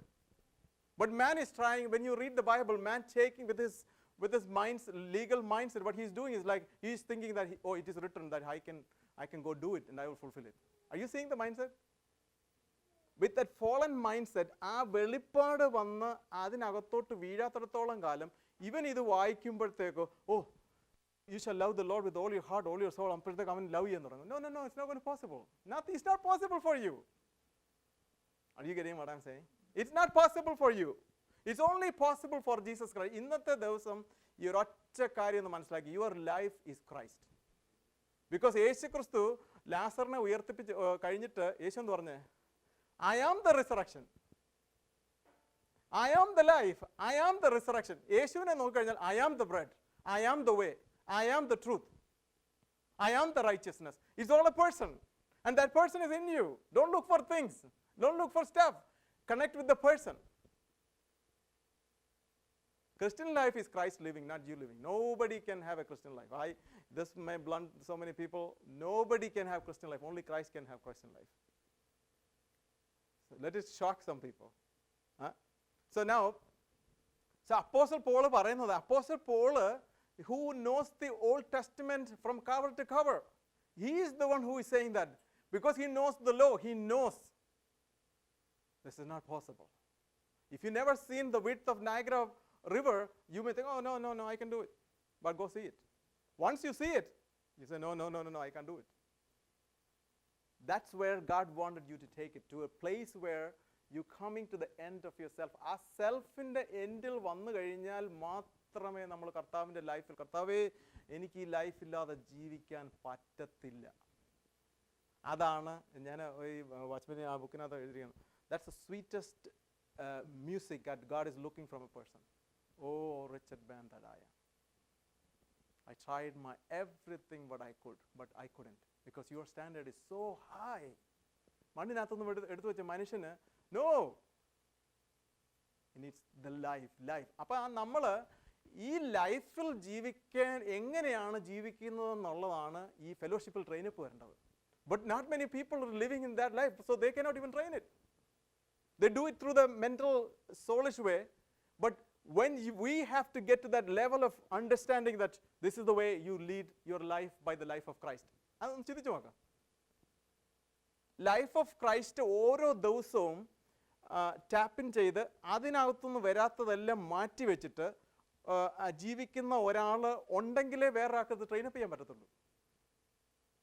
Speaker 1: But man is trying, when you read the Bible, man taking with his mind's legal mindset, what he's doing is like he's thinking that it is written that I can go do it and I will fulfill it. Are you seeing the mindset? With that fallen mindset, ആ വെളിപ്പാട് വന്ന് അതിനകത്തോട്ട് വീഴാത്തിടത്തോളം കാലം ഇവൻ ഇത് വായിക്കുമ്പോഴത്തേക്കോ you shall love the Lord with all your heart, all your soul, അപ്പോഴത്തേക്ക് അവൻ love ചെയ്യാൻ തുടങ്ങും. No, it's not going to be possible. It's not possible for you. Are you getting what I'm saying? It's not possible for you. It's only possible for Jesus Christ. ഇന്നത്തെ ദിവസം ഈ ഒരൊറ്റ കാര്യം ഒന്ന് മനസ്സിലാക്കി, your life is Christ. Because യേശു ക്രിസ്തു ലാസറിനെ ഉയർത്തിപ്പിച്ച് കഴിഞ്ഞിട്ട് യേശു എന്ന് പറഞ്ഞേ, I am the resurrection. I am the life. I am the resurrection. യേശുവിനെ നോക്കിക്കഴിഞ്ഞാൽ I am the bread. I am the way. I am the truth. I am the righteousness. It's all a person. And that person is in you. Don't look for things. Don't look for stuff. Connect with the person. Christian life is Christ living, not you living. Nobody can have a Christian life. This may blunt so many people. Nobody can have Christian life. Only Christ can have Christian life. So let it shock some people. So now, Apostle Paul പറയുന്നത്, Apostle Paul who knows the Old Testament from cover to cover. He is the one who is saying that. Because he knows the law, he knows this is not possible. If you never seen the width of Niagara River, you may think, no, I can do it. But go see it. Once you see it, you say, no, I can't do it. That's where God wanted you to take it, to a place where you coming to the end of yourself. ആ സെൽഫിൻ്റെ എൻഡിൽ വന്നു കഴിഞ്ഞാൽ മാത്രമേ നമ്മൾ കർത്താവിൻ്റെ ലൈഫിൽ, കർത്താവേ എനിക്ക് ഈ ലൈഫില്ലാതെ ജീവിക്കാൻ പറ്റത്തില്ല. അതാണ് ഞാൻ ഈ വാച്ച്മാൻ ആ ബുക്കിനകത്ത് എഴുതിയാണ്. That's the sweetest music that God is looking from a person. Oh, wretched man that I am. I tried my everything what I could, but I couldn't. Because your standard is so high. മണ്ണിനകത്തൊന്നും എടുത്തു വെച്ച മനുഷ്യന് no. He needs the life. അപ്പോൾ നമ്മൾ ഈ ലൈഫിൽ ജീവിക്കാൻ എങ്ങനെയാണ് ജീവിക്കുന്നതെന്നുള്ളതാണ് ഈ ഫെലോഷിപ്പിൽ ട്രെയിനപ്പ് വരേണ്ടത്. But not many people are living in that life, so they cannot even train it. They do it through the mental, soulish way. But when we have to get to that level of understanding that this is the way you lead your life by the life of Christ. അതൊന്ന് ചിന്തിച്ചു നോക്കാം. Life of Christ ഓരോ ദിവസവും ടാപ്പിൻ ചെയ്ത് അതിനകത്തുനിന്ന് വരാത്തതെല്ലാം മാറ്റി വെച്ചിട്ട് ജീവിക്കുന്ന ഒരാൾ ഉണ്ടെങ്കിലേ വേറൊരാൾക്ക് ട്രെയിനപ്പ് ചെയ്യാൻ പറ്റത്തുള്ളൂ.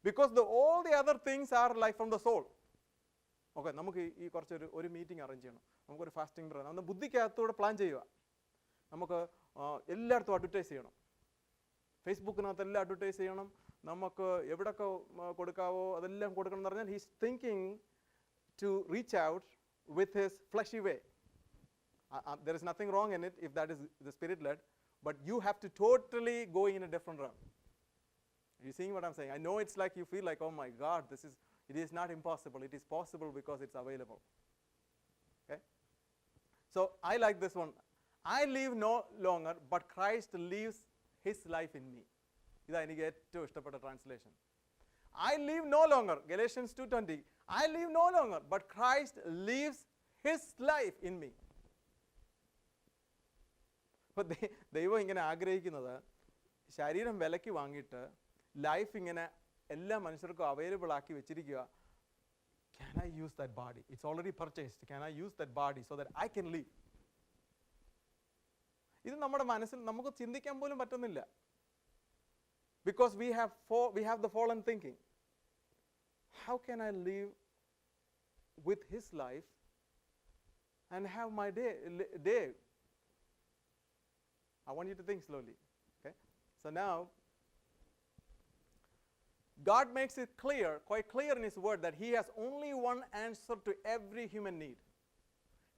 Speaker 1: Because all the other things are like from the soul. Okay, നമുക്ക് ഈ ഒരു മീറ്റിംഗ് അറേഞ്ച് ചെയ്യണം, നമുക്കൊരു ഫാസ്റ്റിംഗ് പ്രോഗ്രാം, നമ്മൾ ബുദ്ധിക്കകത്തൂടെ പ്ലാൻ ചെയ്യുക. നമുക്ക് എല്ലായിടത്തും അഡ്വർടൈസ് ചെയ്യണം, ഫേസ്ബുക്കിനകത്ത് എല്ലാം അഡ്വർടൈസ് ചെയ്യണം, നമുക്ക് എവിടെയൊക്കെ കൊടുക്കാവോ അതെല്ലാം കൊടുക്കണം എന്ന് പറഞ്ഞാൽ he's thinking to reach out with his fleshy way. There is nothing wrong in it if that is the spirit led, but you have to totally go in a different realm. Are you seeing what I'm saying? I know it's like you feel like, oh my God, it is not impossible. It is possible because it's available. Okay? So I like this one. I live no longer, but Christ lives his life in me. ഇതാ എനിക്ക് ഏറ്റവും ഇഷ്ടപ്പെട്ട translation. I live no longer, Galatians 2:20. I live no longer, but Christ lives his life in me. അപ്പോൾ ദൈവം ഇങ്ങനെ ആഗ്രഹിക്കുന്നത് ശരീരം വിലയ്ക്ക് വാങ്ങിയിട്ട് ലൈഫ് ഇങ്ങനെ എല്ലാ മനുഷ്യർക്കും അവൈലബിൾ ആക്കി വെച്ചിരിക്കുക. Can I use that body? It's already purchased. Can I use that body so that I can live? ഇത് നമ്മുടെ മനസ്സിൽ നമുക്ക് ചിന്തിക്കാൻ പോലും പറ്റുന്നില്ല. Because we have the fallen thinking. How can I live with his life and have my day? I want you to think slowly. Okay? So now, God makes it clear, quite clear in his word, that he has only one answer to every human need.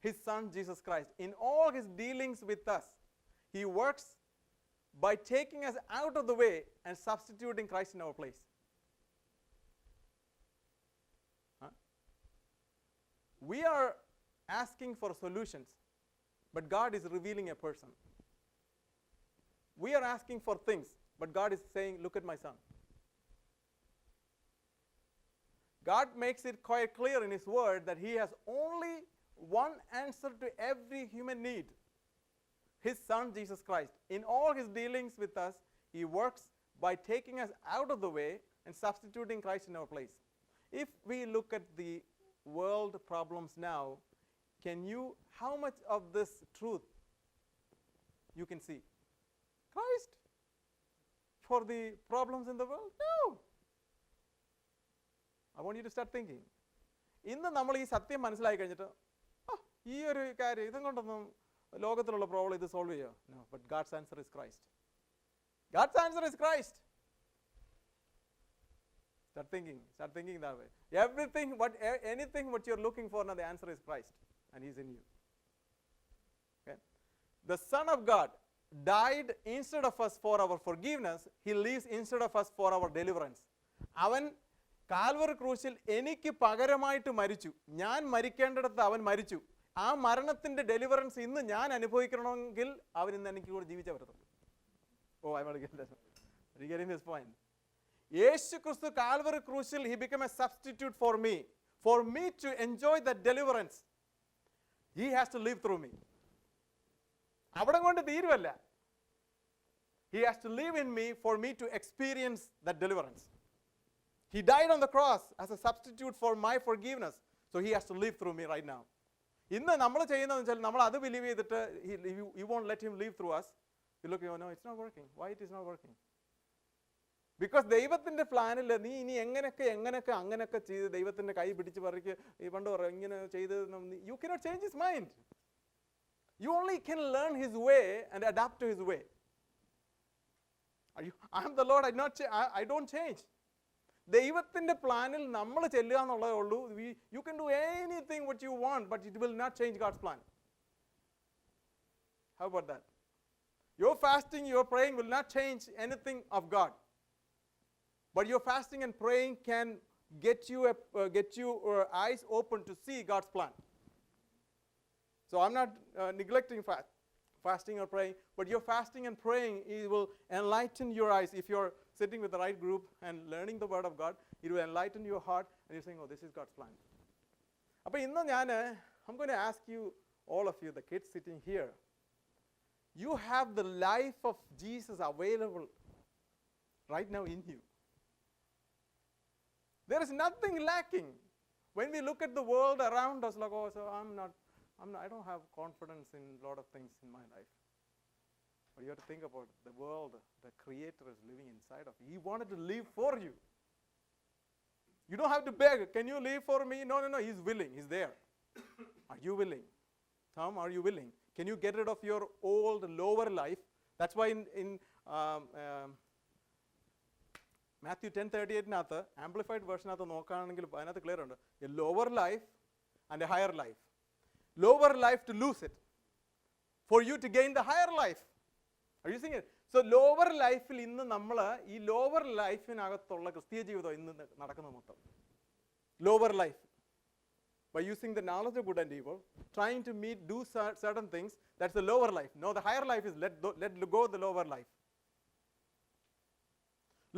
Speaker 1: His son, Jesus Christ. In all his dealings with us, he works by taking us out of the way and substituting Christ in our place. We are asking for solutions, but God is revealing a person. We are asking for things, but God is saying, look at my son. God makes it quite clear in his word that he has only one answer to every human need. His son, Jesus Christ. In all his dealings with us, he works by taking us out of the way and substituting Christ in our place. If we look at the world problems now, how much of this truth you can see? Christ for the problems in the world? No. I want you to start thinking. ഇന്ന് നമ്മൾ ഈ സത്യം മനസ്സിലായി കഴിഞ്ഞിട്ട് ഈ ഒരു കാര്യം ഇതും കൊണ്ടൊന്നും ലോകത്തിലുള്ള പ്രോബ്ലം ഇത് സോൾവ് ചെയ്യുക. No, but God's answer is Christ. God's answer is Christ. Start thinking that way. Anything what you're looking for now, the answer is Christ, and he's in you. Okay? The Son of God died instead of us for our forgiveness. He lives instead of us for our deliverance. അവൻ Calvary ക്രൂശിൽ എനിക്ക് പകരമായിട്ട് മരിച്ചു. ഞാൻ മരിക്കേണ്ടിടത്ത് അവൻ മരിച്ചു. ആ മരണത്തിന്റെ ഡെലിവറൻസ് ഇന്ന് ഞാൻ അനുഭവിക്കണമെങ്കിൽ അവൻ ഇന്ന് എനിക്ക് കൂടെ ജീവിച്ചേ പറ്റത്തുള്ളൂ. Are you getting this point? യേശു ക്രിസ്തു കാൽവറി ക്രൂശിൽ he became a substitute for me to enjoy that deliverance. He has to live through me. അവിടെ കൊണ്ട് തീരുവല്ല. He has to live in me for me to experience that deliverance. He died on the cross as a substitute for my forgiveness. So he has to live through me right now. ഇന്ന് നമ്മൾ ചെയ്യുന്നതെന്ന് വെച്ചാൽ നമ്മൾ അത് believe ചെയ്തിട്ട് you won't let him live through us. You look, no, it's not working. Why it is not working? Because ദൈവത്തിന്റെ പ്ലാനിൽ നീ ഇനി എങ്ങനെയൊക്കെ അങ്ങനെയൊക്കെ ചെയ്ത് ദൈവത്തിന്റെ കൈ പിടിച്ച് പറിക്ക് ഈ പണ്ട് പറയും ഇങ്ങനെ ചെയ്ത് you cannot change his mind. You only can learn his way and adapt to his way. I am the Lord, I don't change. ദൈവത്തിന്റെ പ്ലാനിൽ നമ്മൾ ചെല്ലുക എന്നുള്ളതേ ഉള്ളൂ. You can do anything what you want, but it will not change God's plan. How about that? Your fasting, your praying will not change anything of God. But your fasting and praying can get you eyes open to see God's plan. So I'm not neglecting fasting or praying, but your fasting and praying, it will enlighten your eyes. If you're sitting with the right group and learning the word of God, it will enlighten your heart and you're saying, oh, this is God's plan. അപ്പോൾ ഇന്ന് I'm going to ask you, all of you, the kids sitting here, you have the life of Jesus available right now in you. There is nothing lacking. When we look at the world around us, like, oh, so I don't have confidence in a lot of things in my life. But you have to think about the world the Creator is living inside of you. He wanted to live for you. You don't have to beg, can you live for me? No, he's willing, he's there. Are you willing? Tom, are you willing? Can you get rid of your old, lower life? That's why in Matthew 10:38 amplified version നോക്കുകയാണെങ്കിൽ അതിനകത്ത് clear ഉണ്ട്. A lower life and a higher life. Lower life to lose it, for you to gain the higher life. Are you seeing it? So lower life il innu nammal ee lower life inagathtulla kristiya jeevitham innu nadakkunna mottham lower life, by using the knowledge of good and evil, trying to do certain things. That's the lower life. No, the higher life is let go the lower life.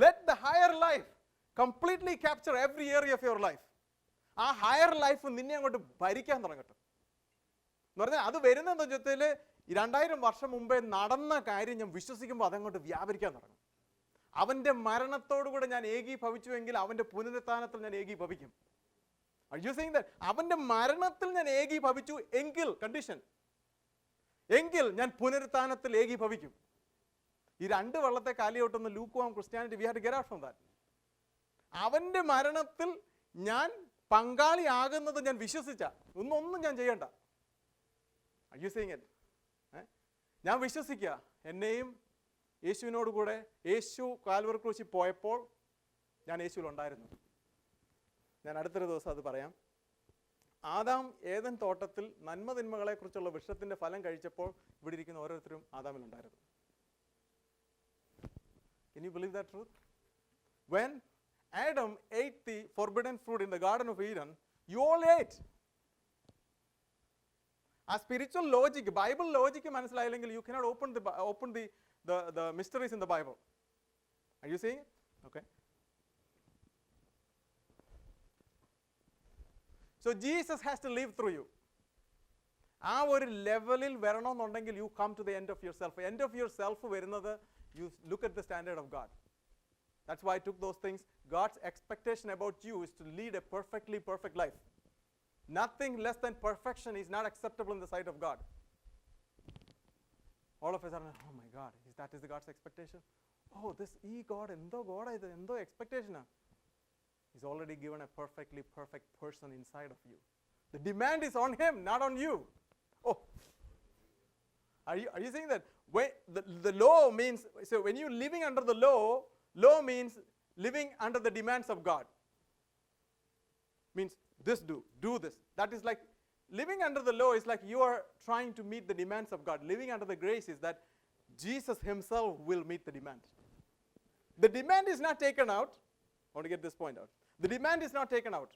Speaker 1: Let the higher life completely capture every area of your life. ആ higher life നിന്നെ അങ്ങോട്ട് ഭരിക്കാൻ തുടങ്ങട്ടെ എന്ന് പറഞ്ഞാൽ അത് വരുന്നതെന്ന് വെച്ചാൽ 2000 വർഷം മുമ്പേ നടന്ന കാര്യം ഞാൻ വിശ്വസിക്കുമ്പോൾ അതങ്ങോട്ട് വ്യാപരിക്കാൻ തുടങ്ങും. അവൻ്റെ മരണത്തോടുകൂടെ ഞാൻ ഏകീഭവിച്ചുവെങ്കിൽ അവൻ്റെ പുനരുത്ഥാനത്തിൽ ഞാൻ ഏകീഭവിക്കും. Are you saying that? അവൻ്റെ മരണത്തിൽ ഞാൻ ഏകീഭവിച്ചു എങ്കിൽ, കണ്ടീഷൻ, എങ്കിൽ ഞാൻ പുനരുത്ഥാനത്തിൽ ഏകീഭവിക്കും. ഈ രണ്ട് വള്ളത്തെ കാലിയോട്ടുന്ന lukewarm Christianity, we have to get out from that. അവൻ്റെ മരണത്തിൽ ഞാൻ പങ്കാളിയാകുന്നത് ഞാൻ വിശ്വസിച്ച, ഒന്നും ഞാൻ ചെയ്യണ്ട. Are you saying it? ഞാൻ വിശ്വസിക്കുക, എന്നെയും യേശുവിനോട് കൂടെ യേശു കാൽവറി ക്രൂശിൽ പോയപ്പോൾ ഞാൻ യേശുവിലുണ്ടായിരുന്നു. ഞാൻ അടുത്തൊരു ദിവസം അത് പറയാം. ആദാം ഏദൻ തോട്ടത്തിൽ നന്മതിന്മകളെക്കുറിച്ചുള്ള വൃക്ഷത്തിൻ്റെ ഫലം കഴിച്ചപ്പോൾ ഇവിടെ ഇരിക്കുന്ന ഓരോരുത്തരും ആദാമിലുണ്ടായിരുന്നു. Can you believe that truth? When Adam ate the forbidden fruit in the Garden of Eden, you all ate. A spiritual logic, Bible logic മനസ്സിലായില്ലെങ്കിൽ you cannot open the mysteries in the Bible. Are you seeing it? Okay. So Jesus has to live through you. ആ ഒരു ലെവലിൽ വരണമെന്നുണ്ടെങ്കിൽ you come to the end of yourself. End of yourself വരുന്നത്, you look at the standard of God. That's why I took those things. God's expectation about you is to lead a perfectly perfect life. Nothing less than perfection is not acceptable in the sight of God. All of us are, oh my God, that is the God's expectation? Oh, this God, endo expectation. He's already given a perfectly perfect person inside of you. The demand is on him, not on you. Oh, are you saying that? When the law means, so when you're living under the law means living under the demands of God. Means this do this. That is like living under the law is like you are trying to meet the demands of God. Living under the grace is that Jesus himself will meet the demand. The demand is not taken out. I want to get this point out. The demand is not taken out.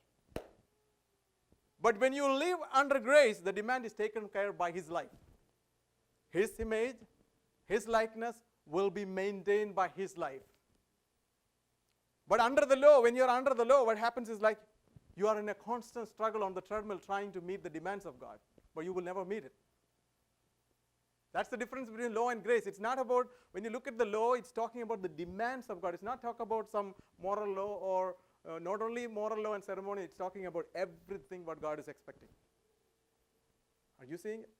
Speaker 1: But when you live under grace, the demand is taken care of by his life. His image, his likeness will be maintained by his life. But under the law, when you're under the law, what happens is like you are in a constant struggle on the treadmill trying to meet the demands of God, but you will never meet it. That's the difference between law and grace. It's not about, when you look at the law, it's talking about the demands of God. It's not talking about some moral law or not only moral law and ceremony, it's talking about everything what God is expecting. Are you seeing it?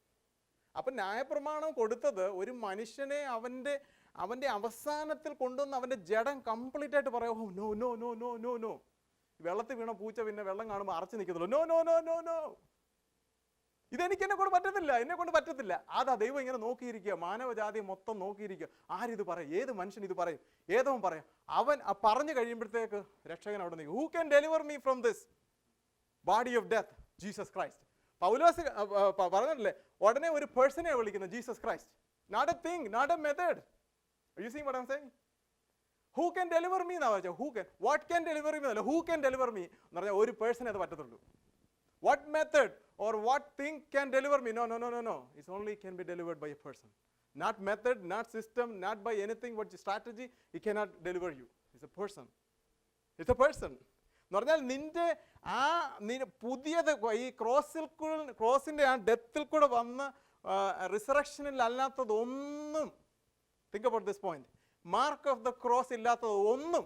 Speaker 1: അപ്പം ന്യായപ്രമാണം കൊടുത്തത് ഒരു മനുഷ്യനെ അവൻ്റെ അവസാനത്തിൽ കൊണ്ടുവന്ന് അവൻ്റെ ജഡം കംപ്ലീറ്റ് ആയിട്ട് പറയാം, oh no no no no no no, വെള്ളത്തിൽ വീണ പൂച്ച പിന്നെ വെള്ളം കാണുമ്പോൾ അറച്ചു നിൽക്കുന്നുള്ളൂ, no no no no no, ഇതെനിക്ക് എന്നെ കൊണ്ട് പറ്റത്തില്ല. അതാ ദൈവം ഇങ്ങനെ നോക്കിയിരിക്കുക, മാനവജാതി മൊത്തം നോക്കിയിരിക്കുക, ആരിത് പറയും, ഏത് മനുഷ്യൻ ഇത് പറയും, ഏതവൻ പറയാം. അവൻ പറഞ്ഞു കഴിയുമ്പോഴത്തേക്ക് രക്ഷകൻ അവിടെ നിൽക്കും. Who can deliver me from this body of death? Jesus Christ. പൗലോസ് പറഞ്ഞിട്ടില്ലേ, ഉടനെ ഒരു പേഴ്സണെ വിളിക്കുന്നത് Jesus Christ. Not a thing, not a method. Are you seeing what I'm saying? Who can deliver me എന്നാ വെച്ചാൽ, who can, what can deliver me എന്നല്ല, who can deliver me എന്ന് പറഞ്ഞാൽ ഒരു പേഴ്സണെ അത് പറ്റത്തുള്ളൂ. What method or what thing can deliver me? No. It's only can be delivered by a person. Not method, not system, not by anything, what strategy. It cannot deliver you. It's a person. It's a person. എന്ന് പറഞ്ഞാൽ നിന്റെ പുതിയത് ഈ ക്രോസിൻ്റെ ആ ഡെത്തിൽ കൂടെ വന്ന് റിസറക്ഷനിൽ അല്ലാത്തതൊന്നും, think about this point, mark of the cross ഇല്ലാത്തത് ഒന്നും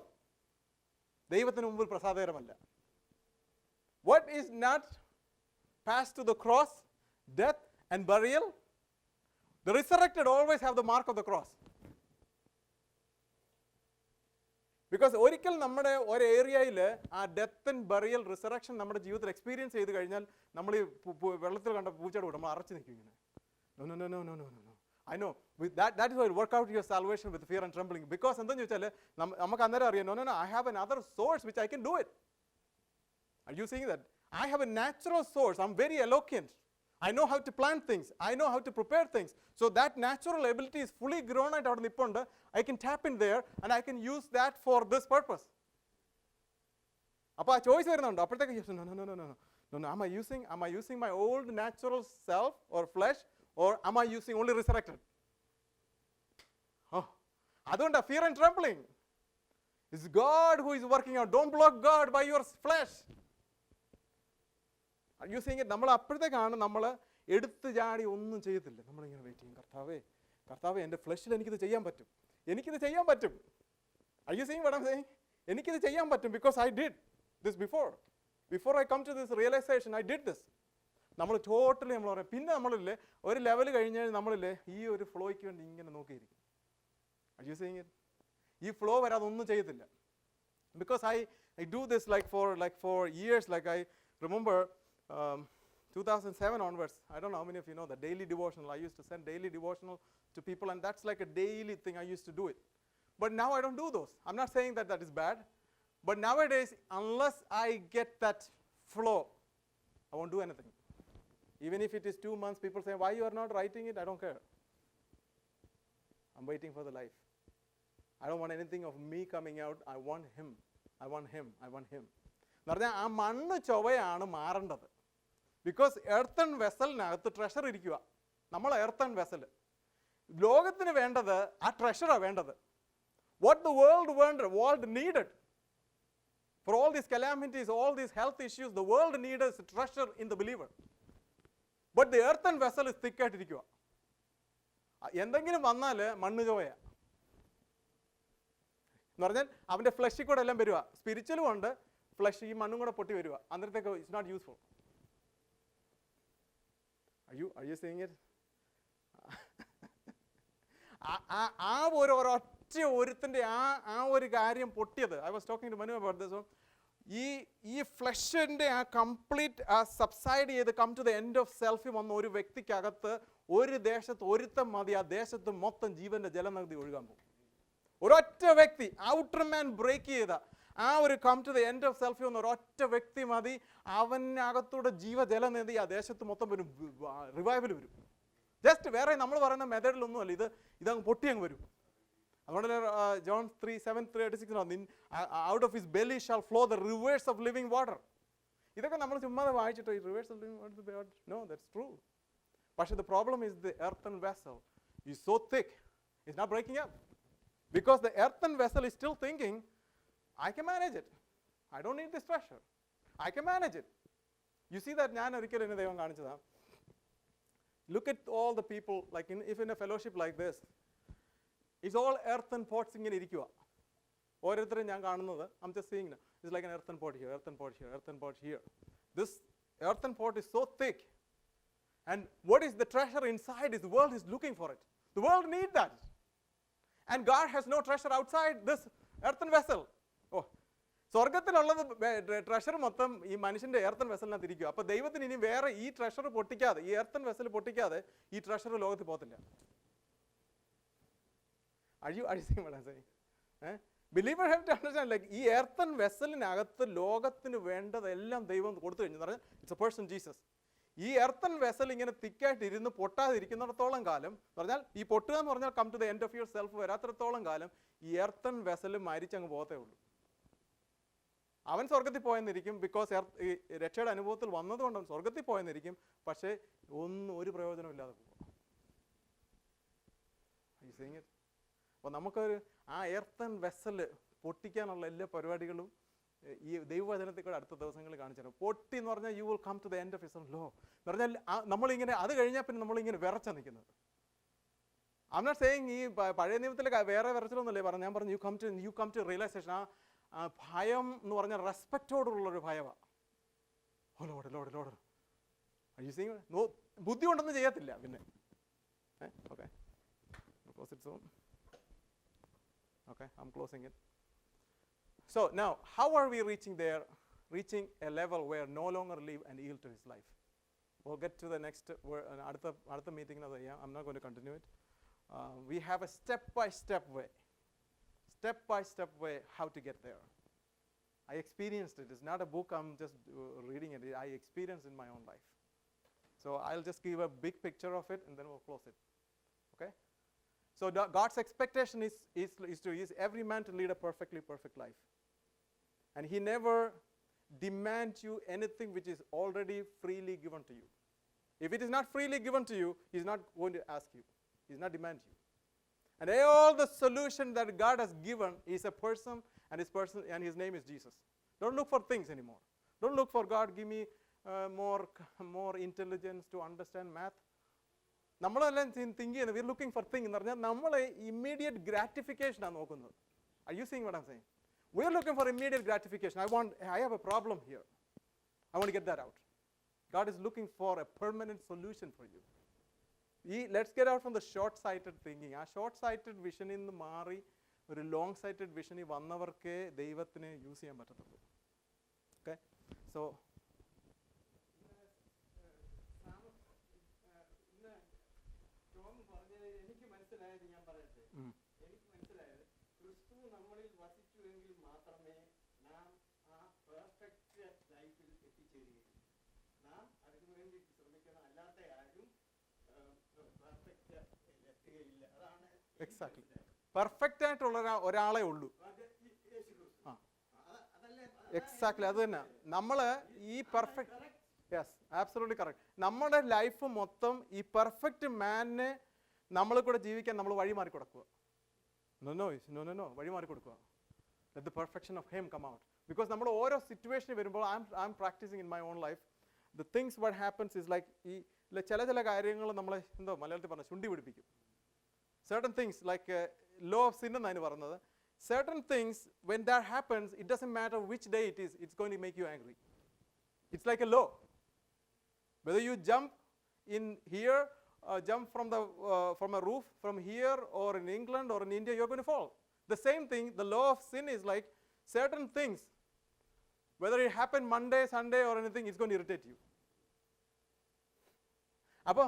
Speaker 1: ദൈവത്തിന് മുമ്പിൽ പ്രസാദകരമല്ല. What is not passed to the cross, death and burial, the resurrected always have the mark of the cross. Because ഒരിക്കൽ നമ്മുടെ ഒരു ഏരിയയിൽ ആ ഡെത്ത് ആൻഡ് ബറിയൽ റിസറക്ഷൻ നമ്മുടെ ജീവിതത്തിൽ എക്സ്പീരിയൻസ് ചെയ്ത് കഴിഞ്ഞാൽ നമ്മൾ ഈ വെള്ളത്തിൽ കണ്ട പൂച്ചയുടെ കൂടെ നമ്മൾ അറച്ചു നിൽക്കും ഇങ്ങനെ. No. I know. That is why work out your salvation with fear and trembling. Because എന്താണെന്ന് ചോദിച്ചാൽ നമുക്ക് അന്നേരം അറിയാം, no, I have another source which I can do it. Are you seeing that? I have a natural source. I'm very eloquent. I know how to plant things. I know how to prepare things. So that natural ability is fully grown out of Nipponda. I can tap in there and I can use that for this purpose. അപ്പോൾ ആ choice വരുന്നുണ്ട്. അപ്പോഴത്തേക്ക് no. Am I using my old natural self or flesh, or am I using only resurrected? Oh, അതുകൊണ്ടാ fear and trembling. It's God who is working out. Don't block God by your flesh. Are you seeing it? നമ്മൾ അപ്പോഴത്തേക്കാണ് നമ്മൾ എടുത്ത് ചാടി ഒന്നും ചെയ്യത്തില്ല. നമ്മളിങ്ങനെ wait ചെയ്യും, കർത്താവേ എൻ്റെ ഫ്ലഷിൽ എനിക്കിത് ചെയ്യാൻ പറ്റും. Are you seeing what I'm saying? എനിക്കിത് ചെയ്യാൻ പറ്റും because I did this before. Before I come to this realization, I did this. നമ്മൾ ടോട്ടലി നമ്മൾ പറയാം. പിന്നെ നമ്മളില്ലേ ഒരു ലെവൽ കഴിഞ്ഞാൽ നമ്മളില്ലേ ഈ ഒരു ഫ്ലോയ്ക്ക് വേണ്ടി ഇങ്ങനെ നോക്കിയിരിക്കും. Are you seeing it? ഈ ഫ്ലോ വരാതെ ഒന്നും ചെയ്യത്തില്ല. Because I do this like for years. Like I remember 2007 onwards, I don't know how many of you know the daily devotional. I used to send daily devotional to people, and that's like a daily thing. I used to do it. But now I don't do those. I'm not saying that that is bad. But nowadays, unless I get that flow, I won't do anything. Even if it is 2 months, people say, why you are not writing it? I don't care. I'm waiting for the life. I don't want anything of me coming out. I want him. I want him. I want him. എന്ന് പറഞ്ഞാൽ ആ മണ്ണ് ചൊവ്വയാണ് മാറേണ്ടത്. Because earthen വെസലിനകത്ത് treasure ഇരിക്കുക. നമ്മൾ earthen vessel. ലോകത്തിന് വേണ്ടത് ആ ട്രഷറാണ് വേണ്ടത്. What the world needed for all these calamities, all these health issues, the world needed a treasure in the believer. But the earthen vessel is thick ആയിട്ടിരിക്കുക. എന്തെങ്കിലും വന്നാൽ മണ്ണ് ചോവയാ എന്ന് പറഞ്ഞാൽ അവൻ്റെ ഫ്ലഷിൽ കൂടെ എല്ലാം വരുക. സ്പിരിച്വലും ഉണ്ട്, ഫ്ലഷ് ഈ മണ്ണും കൂടെ പൊട്ടി വരിക. അന്നേരത്തേക്ക് it's not useful. Are you seeing it? ആ ഒരൊറ്റ ഒരുത്തിൻ്റെ ആ ഒരു കാര്യം പൊട്ടിയത്. I was talking to Manu about this. ഈ ഫ്ലഷിൻ്റെ ആ കംപ്ലീറ്റ് ആ സബ്സൈഡ് ചെയ്ത് come to the end of selfie വന്ന ഒരു വ്യക്തിക്കകത്ത് ഒരു ദേശത്ത് ഒരുത്തം മതി ആ ദേശത്ത് മൊത്തം ജീവന്റെ ജലനദി ഒഴുകാൻ പോകും. ഒരൊറ്റ വ്യക്തി ഔട്ടർ മാൻ ബ്രേക്ക് ചെയ്ത ആ ഒരു come to the end of selfie വന്ന ഒരൊറ്റ വ്യക്തി മതി. അവനകത്തൂടെ ജീവജലനദി ആ ദേശത്ത് മൊത്തം വരും, റിവൈവൽ വരും. ജസ്റ്റ് വേറെ നമ്മൾ പറയുന്ന മെത്തേഡിലൊന്നും അല്ല, ഇതങ്ങ് പൊട്ടി അങ്ങ് വരും. അതുകൊണ്ട് John 3:7-36 out of his belly shall flow the rivers of living water. ഇതൊക്കെ നമ്മൾ ചുമ്മാ വായിച്ചിട്ട് rivers of living water, no that's true. പക്ഷേ the problem is the earthen vessel is so thick, it's not breaking up. Because the earthen vessel is still thinking, I can manage it. I don't need this pressure. I can manage it. You see that ഞാൻ ഒരിക്കലും എന്നെ ദൈവം കാണിച്ചതാണ്. Look at all the people, like if in a fellowship like this, it's all earthen pots ഇങ്ങനെ ഇരിക്കുക. ഓരോരുത്തരും ഞാൻ കാണുന്നത്, I'm just seeing now, it's like an earthen pot here, earthen pot here, earthen pot here. This earthen pot is so thick. And what is the treasure inside is the world is looking for it. The world needs that. And God has no treasure outside this earthen vessel. Oh, സ്വർഗത്തിലുള്ളത് treasure മൊത്തം ഈ മനുഷ്യന്റെ earthen വെസലിനകത്ത് ഇരിക്കുക. അപ്പോൾ ദൈവത്തിന് ഇനി വേറെ ഈ ട്രഷർ പൊട്ടിക്കാതെ, ഈ എർത്തൻ വെസൽ പൊട്ടിക്കാതെ ഈ ട്രഷർ ലോകത്തിൽ പോകത്തില്ല. Believer have to understand, like ഈ എർത്തൻ വെസലിനകത്ത് ലോകത്തിന് വേണ്ടതെല്ലാം ദൈവം കൊടുത്തു കഴിഞ്ഞു. പറഞ്ഞാൽ ഇറ്റ്സ് എ പേഴ്സൺ ജീസസ്. ഈ എർത്തൻ വെസൽ ഇങ്ങനെ തിക്കായിട്ട് ഇരുന്ന് പൊട്ടാതിരിക്കുന്നിടത്തോളം കാലം, പറഞ്ഞാൽ ഈ പൊട്ടുക എന്ന് പറഞ്ഞാൽ come to the end of yourself വരാത്തിടത്തോളം കാലം ഈ എർത്തൻ വെസൽ മരിച്ചങ്ങ് പോകത്തേ ഉള്ളൂ. അവൻ സ്വർഗത്തിൽ പോയെന്നിരിക്കും, ബിക്കോസ് രക്ഷയുടെ അനുഭവത്തിൽ വന്നതുകൊണ്ട് അവൻ സ്വർഗത്തിൽ പോയെന്നിരിക്കും. പക്ഷേ ഒരു പ്രയോജനമില്ലാതെ പോകും. അപ്പോൾ നമുക്കൊരു ആ എർത്തൻ വെസൽ പൊട്ടിക്കാനുള്ള എല്ലാ പരിപാടികളും ഈ ദൈവവചനത്തിൽ കൂടെ അടുത്ത ദിവസങ്ങളിൽ കാണിച്ചു തരും. പൊട്ടി എന്ന് പറഞ്ഞാൽ you will come to the end of his law എന്ന് പറഞ്ഞാൽ നമ്മളിങ്ങനെ അത് കഴിഞ്ഞാൽ പിന്നെ നമ്മളിങ്ങനെ വിറച്ച നിൽക്കുന്നത്. ഐ ആം നോട്ട് സേയിങ് ഈ പഴയ നിയമത്തിൽ വേറെ വിറച്ചിലൊന്നുമല്ലേ പറഞ്ഞു. ഞാൻ പറഞ്ഞു യു കം ടു റിയലൈസേഷൻ. ആ ഭയം എന്ന് പറഞ്ഞാൽ റെസ്പെക്റ്റോടുള്ളൊരു ഭയമാണ്. ലോഡ് ബുദ്ധി കൊണ്ടൊന്നും ചെയ്യത്തില്ല പിന്നെ. Okay, close it soon. Okay, I'm closing it. So now, how are we reaching there? Reaching a level where no longer live and yield to his life. We'll get to the next അടുത്ത meeting. I'm not going to continue it. We have a step-by-step way how to get there. I experienced it. It's not a book, I'm just reading it. I experienced it in my own life. So I'll just give a big picture of it and then we'll close it. Okay? So God's expectation is every man to lead a perfect life. And he never demands you anything which is already freely given to you. If it is not freely given to you, he's not going to ask you. He's not demanding you. And all the solution that God has given is a person, and his name is Jesus. Don't look for things anymore. Don't look for God, give me more intelligence to understand math. നമ്മളെല്ലാം think ചെയ്യുന്നത് we're looking for things എന്ന് പറഞ്ഞാൽ നമ്മൾ immediate ഗ്രാറ്റിഫിക്കേഷനാണ് നോക്കുന്നത്. Are you seeing what I'm saying? We're looking for immediate gratification. I have a problem here. I want to get that out. God is looking for a permanent solution for you. Let's get out from the short-sighted thinking. ആ ഷോർട്ട്-സൈറ്റഡ് വിഷനിൽ നിന്ന് മാറി ഒരു ലോങ്-സൈറ്റഡ് വിഷനിൽ വന്നവർക്കേ ദൈവത്തിന് use ചെയ്യാൻ പറ്റത്തുള്ളൂ. Okay, so എനിക്ക് മനസ്സിലായത് ഞാൻ പറയട്ടെ, എനിക്ക് മനസ്സിലായത് ക്രിസ്തു നമ്മളിൽ വസിച്ചുവെങ്കിൽ മാത്രമേ നാം ആ പെർഫെക്റ്റ് ലൈഫിൽ എത്തിച്ചേരുകയുള്ളൂ. നാം അതിനു വേണ്ടി ശ്രമിക്കണം, അല്ലാത്ത ആരും പെർഫെക്റ്റ് എത്തുകയില്ല. അതാണ് എക്സാക്ട്ലി പെർഫെക്റ്റ് ആയിട്ടുള്ള ഒരാളെ ഉള്ളൂ. എക്സാക്ട്ലി അത് തന്നെ. നമ്മൾ ഈ പെർഫെക്റ്റ്, യെസ് ആബ്സല്യൂട്ട്ലി കറക്റ്റ്. നമ്മുടെ ലൈഫ് മൊത്തം ഈ പെർഫെക്റ്റ് മാനിനെ നമ്മൾ കൂടെ ജീവിക്കാൻ നമ്മൾ വഴി മാറി കൊടുക്കുക. നോ വഴി മാറി കൊടുക്കുക. Let the perfection of him come out. Because നമ്മൾ ഓരോ സിറ്റുവേഷനിൽ വരുമ്പോൾ I am practising in my own life. The things what happens is like ഈ ചില കാര്യങ്ങൾ നമ്മളെ എന്തോ മലയാളത്തിൽ പറഞ്ഞ ചുണ്ടി പിടിപ്പിക്കും. certain things like law of sin എന്നാണ് പറഞ്ഞത്. certain things when that happens, it doesn't matter which day it is, it's going to make you angry. It's like a law. Whether you jump in here, jump from a roof from here, or in England or in India, you're going to fall. The same thing, the law of sin is like certain things, whether it happened Monday, Sunday or anything, it's going to irritate you. അപ്പോൾ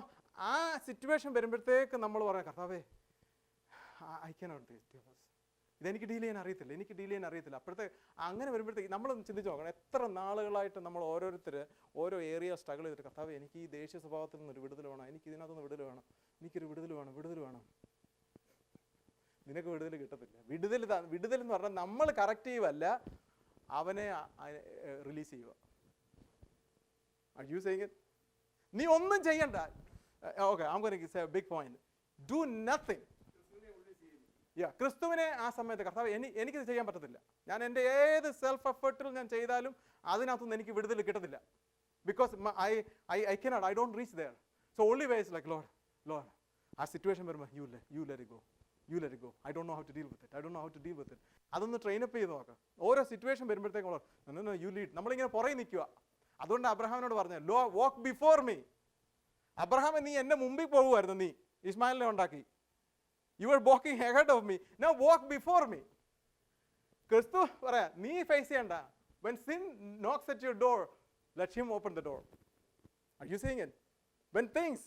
Speaker 1: ആ situation വരുമ്പോഴത്തേക്ക് നമ്മൾ പറയാം, കർത്താവേ I cannot do this, ഇതെനിക്ക് deal ചെയ്യാൻ അറിയത്തില്ല. അപ്പോഴത്തെ അങ്ങനെ വരുമ്പോഴത്തേക്ക് നമ്മളൊന്ന് ചിന്തിച്ച് നോക്കണം, എത്ര നാളുകളായിട്ട് നമ്മൾ ഓരോരുത്തർ ഓരോ ഏരിയ സ്ട്രഗിൾ ചെയ്തിട്ട്, കർത്താവേ എനിക്ക് ഈ ദേഷ്യ സ്വഭാവത്തിൽ നിന്നൊരു വിടുതൽ വേണം, എനിക്ക് ഇതിനകത്തുനിന്ന് എനിക്കൊരു വിടുതൽ വേണം. നിനക്ക് വിടുതൽ കിട്ടത്തില്ല. വിടുതൽ എന്ന് പറഞ്ഞാൽ നമ്മൾ കറക്റ്റീവ് അല്ല, അവനെ റിലീസ് ചെയ്യുക. Are you saying it? നീ ഒന്നും ചെയ്യണ്ട. Okay, I'm going to say a big point. Do nothing. ക്രിസ്തുവിനെ ആ സമയത്ത് കർത്താവ് എനിക്കിത് ചെയ്യാൻ പറ്റത്തില്ല, ഞാൻ എൻ്റെ ഏത് സെൽഫ് എഫേർട്ടിൽ ഞാൻ ചെയ്താലും അതിനകത്തുനിന്ന് എനിക്ക് വിടുതൽ കിട്ടത്തില്ല. Because I cannot, I don't reach there. So only way is like, Lord, ആ സിറ്റുവേഷൻ വരുമ്പോൾ you let it go. I don't know how to deal with it. അതൊന്ന് ട്രെയിനപ്പ് ചെയ്ത് നോക്കാം. ഓരോ സിറ്റുവേഷൻ വരുമ്പോഴത്തേക്കും you lead. നമ്മളിങ്ങനെ പുറകെ നിൽക്കുക. അതുകൊണ്ട് അബ്രഹാമിനോട് പറഞ്ഞു, walk before me. അബ്രഹാം, നീ എൻ്റെ മുമ്പിൽ പോകുമായിരുന്നു, നീ ഇസ്മായിലിനെ ഉണ്ടാക്കി. You were walking ahead of me. Now walk before me. ക്രിസ്തു പറയാ, നീ ഫേസ് ചെയ്യണ്ട. When sin knocks at your door, let him open the door. Are you seeing it? When things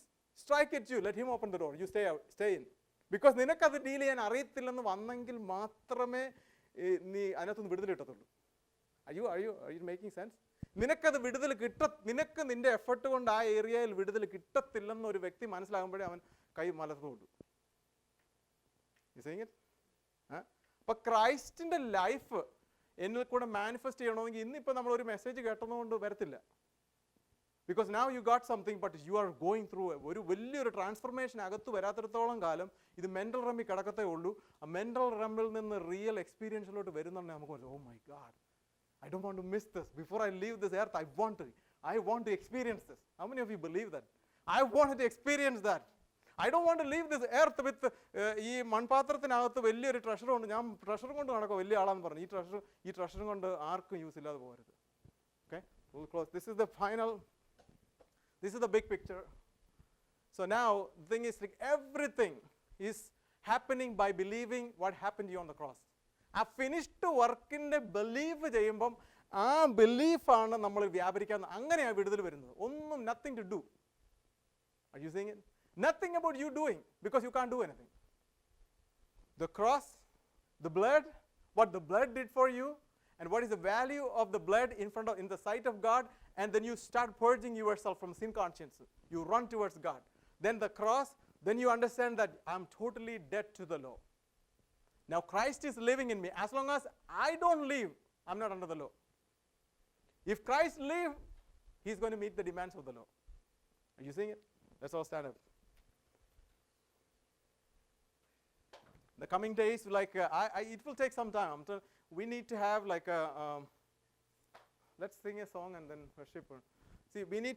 Speaker 1: strike at you, let him open the door. You stay in. Because നിനക്കത് deal ചെയ്യാൻ അറിയത്തില്ലെന്ന് വന്നെങ്കിൽ മാത്രമേ നീ അതിനകത്തുനിന്ന് വിടുതൽ കിട്ടത്തുള്ളൂ. Are you making sense? നിനക്കത് വിടുതൽ നിനക്ക് നിന്റെ എഫർട്ട് കൊണ്ട് ആ ഏരിയയിൽ വിടുതൽ കിട്ടത്തില്ലെന്ന് ഒരു വ്യക്തി മനസ്സിലാകുമ്പോഴേ അവൻ കൈ മലർത്തുള്ളൂ. അപ്പൊ ക്രൈസ്റ്റിന്റെ ലൈഫ് എന്നിൽ കൂടെ മാനിഫെസ്റ്റ് ചെയ്യണമെങ്കിൽ ഇന്നിപ്പോൾ നമ്മളൊരു മെസ്സേജ് കേട്ടതുകൊണ്ട് വരത്തില്ല. Because now you got something, but you are going through ഒരു വലിയൊരു ട്രാൻസ്ഫർമേഷൻ അകത്ത് വരാത്തിടത്തോളം കാലം ഇത് മെന്റൽ റമ്മിൽ കിടക്കത്തേ ഉള്ളൂ. ആ മെന്റൽ റമ്മിൽ നിന്ന് റിയൽ എക്സ്പീരിയൻസിലോട്ട് വരുന്നുണ്ടെങ്കിൽ നമുക്ക് oh my God, I don't want to miss this. Before I leave this earth, I want to experience this. How many of you believe that? I wanted to experience that. I don't want to leave this earth with ഈ മൺപാത്രത്തിനകത്ത് വലിയൊരു treasure കൊണ്ട്, ഞാൻ treasure കൊണ്ട് നടക്കുക വലിയ ആളാന്ന് പറഞ്ഞു. ഈ treasure കൊണ്ട് ആർക്കും യൂസ് ഇല്ലാതെ പോകരുത്. Okay, we'll close. This is the big picture. So now the thing is, like, everything is happening by believing what happened to you on the cross. ആ ഫിനിഷ്ഡ് വർക്കിൻ്റെ ബിലീവ് ചെയ്യുമ്പം ആ ബിലീഫാണ് നമ്മൾ വ്യാപരിക്കാൻ, അങ്ങനെയാണ് വിടുതൽ വരുന്നത്. ഒന്നും nothing to do. Are you seeing it? Nothing about you doing, because you can't do anything. The cross, the blood, what the blood did for you, and what is the value of the blood in the sight of God, and then you start purging yourself from sin conscience. You run towards God. Then the cross, then you understand that I'm totally dead to the law. Now Christ is living in me. As long as I don't live, I'm not under the law. If Christ lives, he's going to meet the demands of the law. Are you seeing it? Let's all stand up. The coming days, like it will take some time. We need to have like a let's sing a song and then worship. See, we need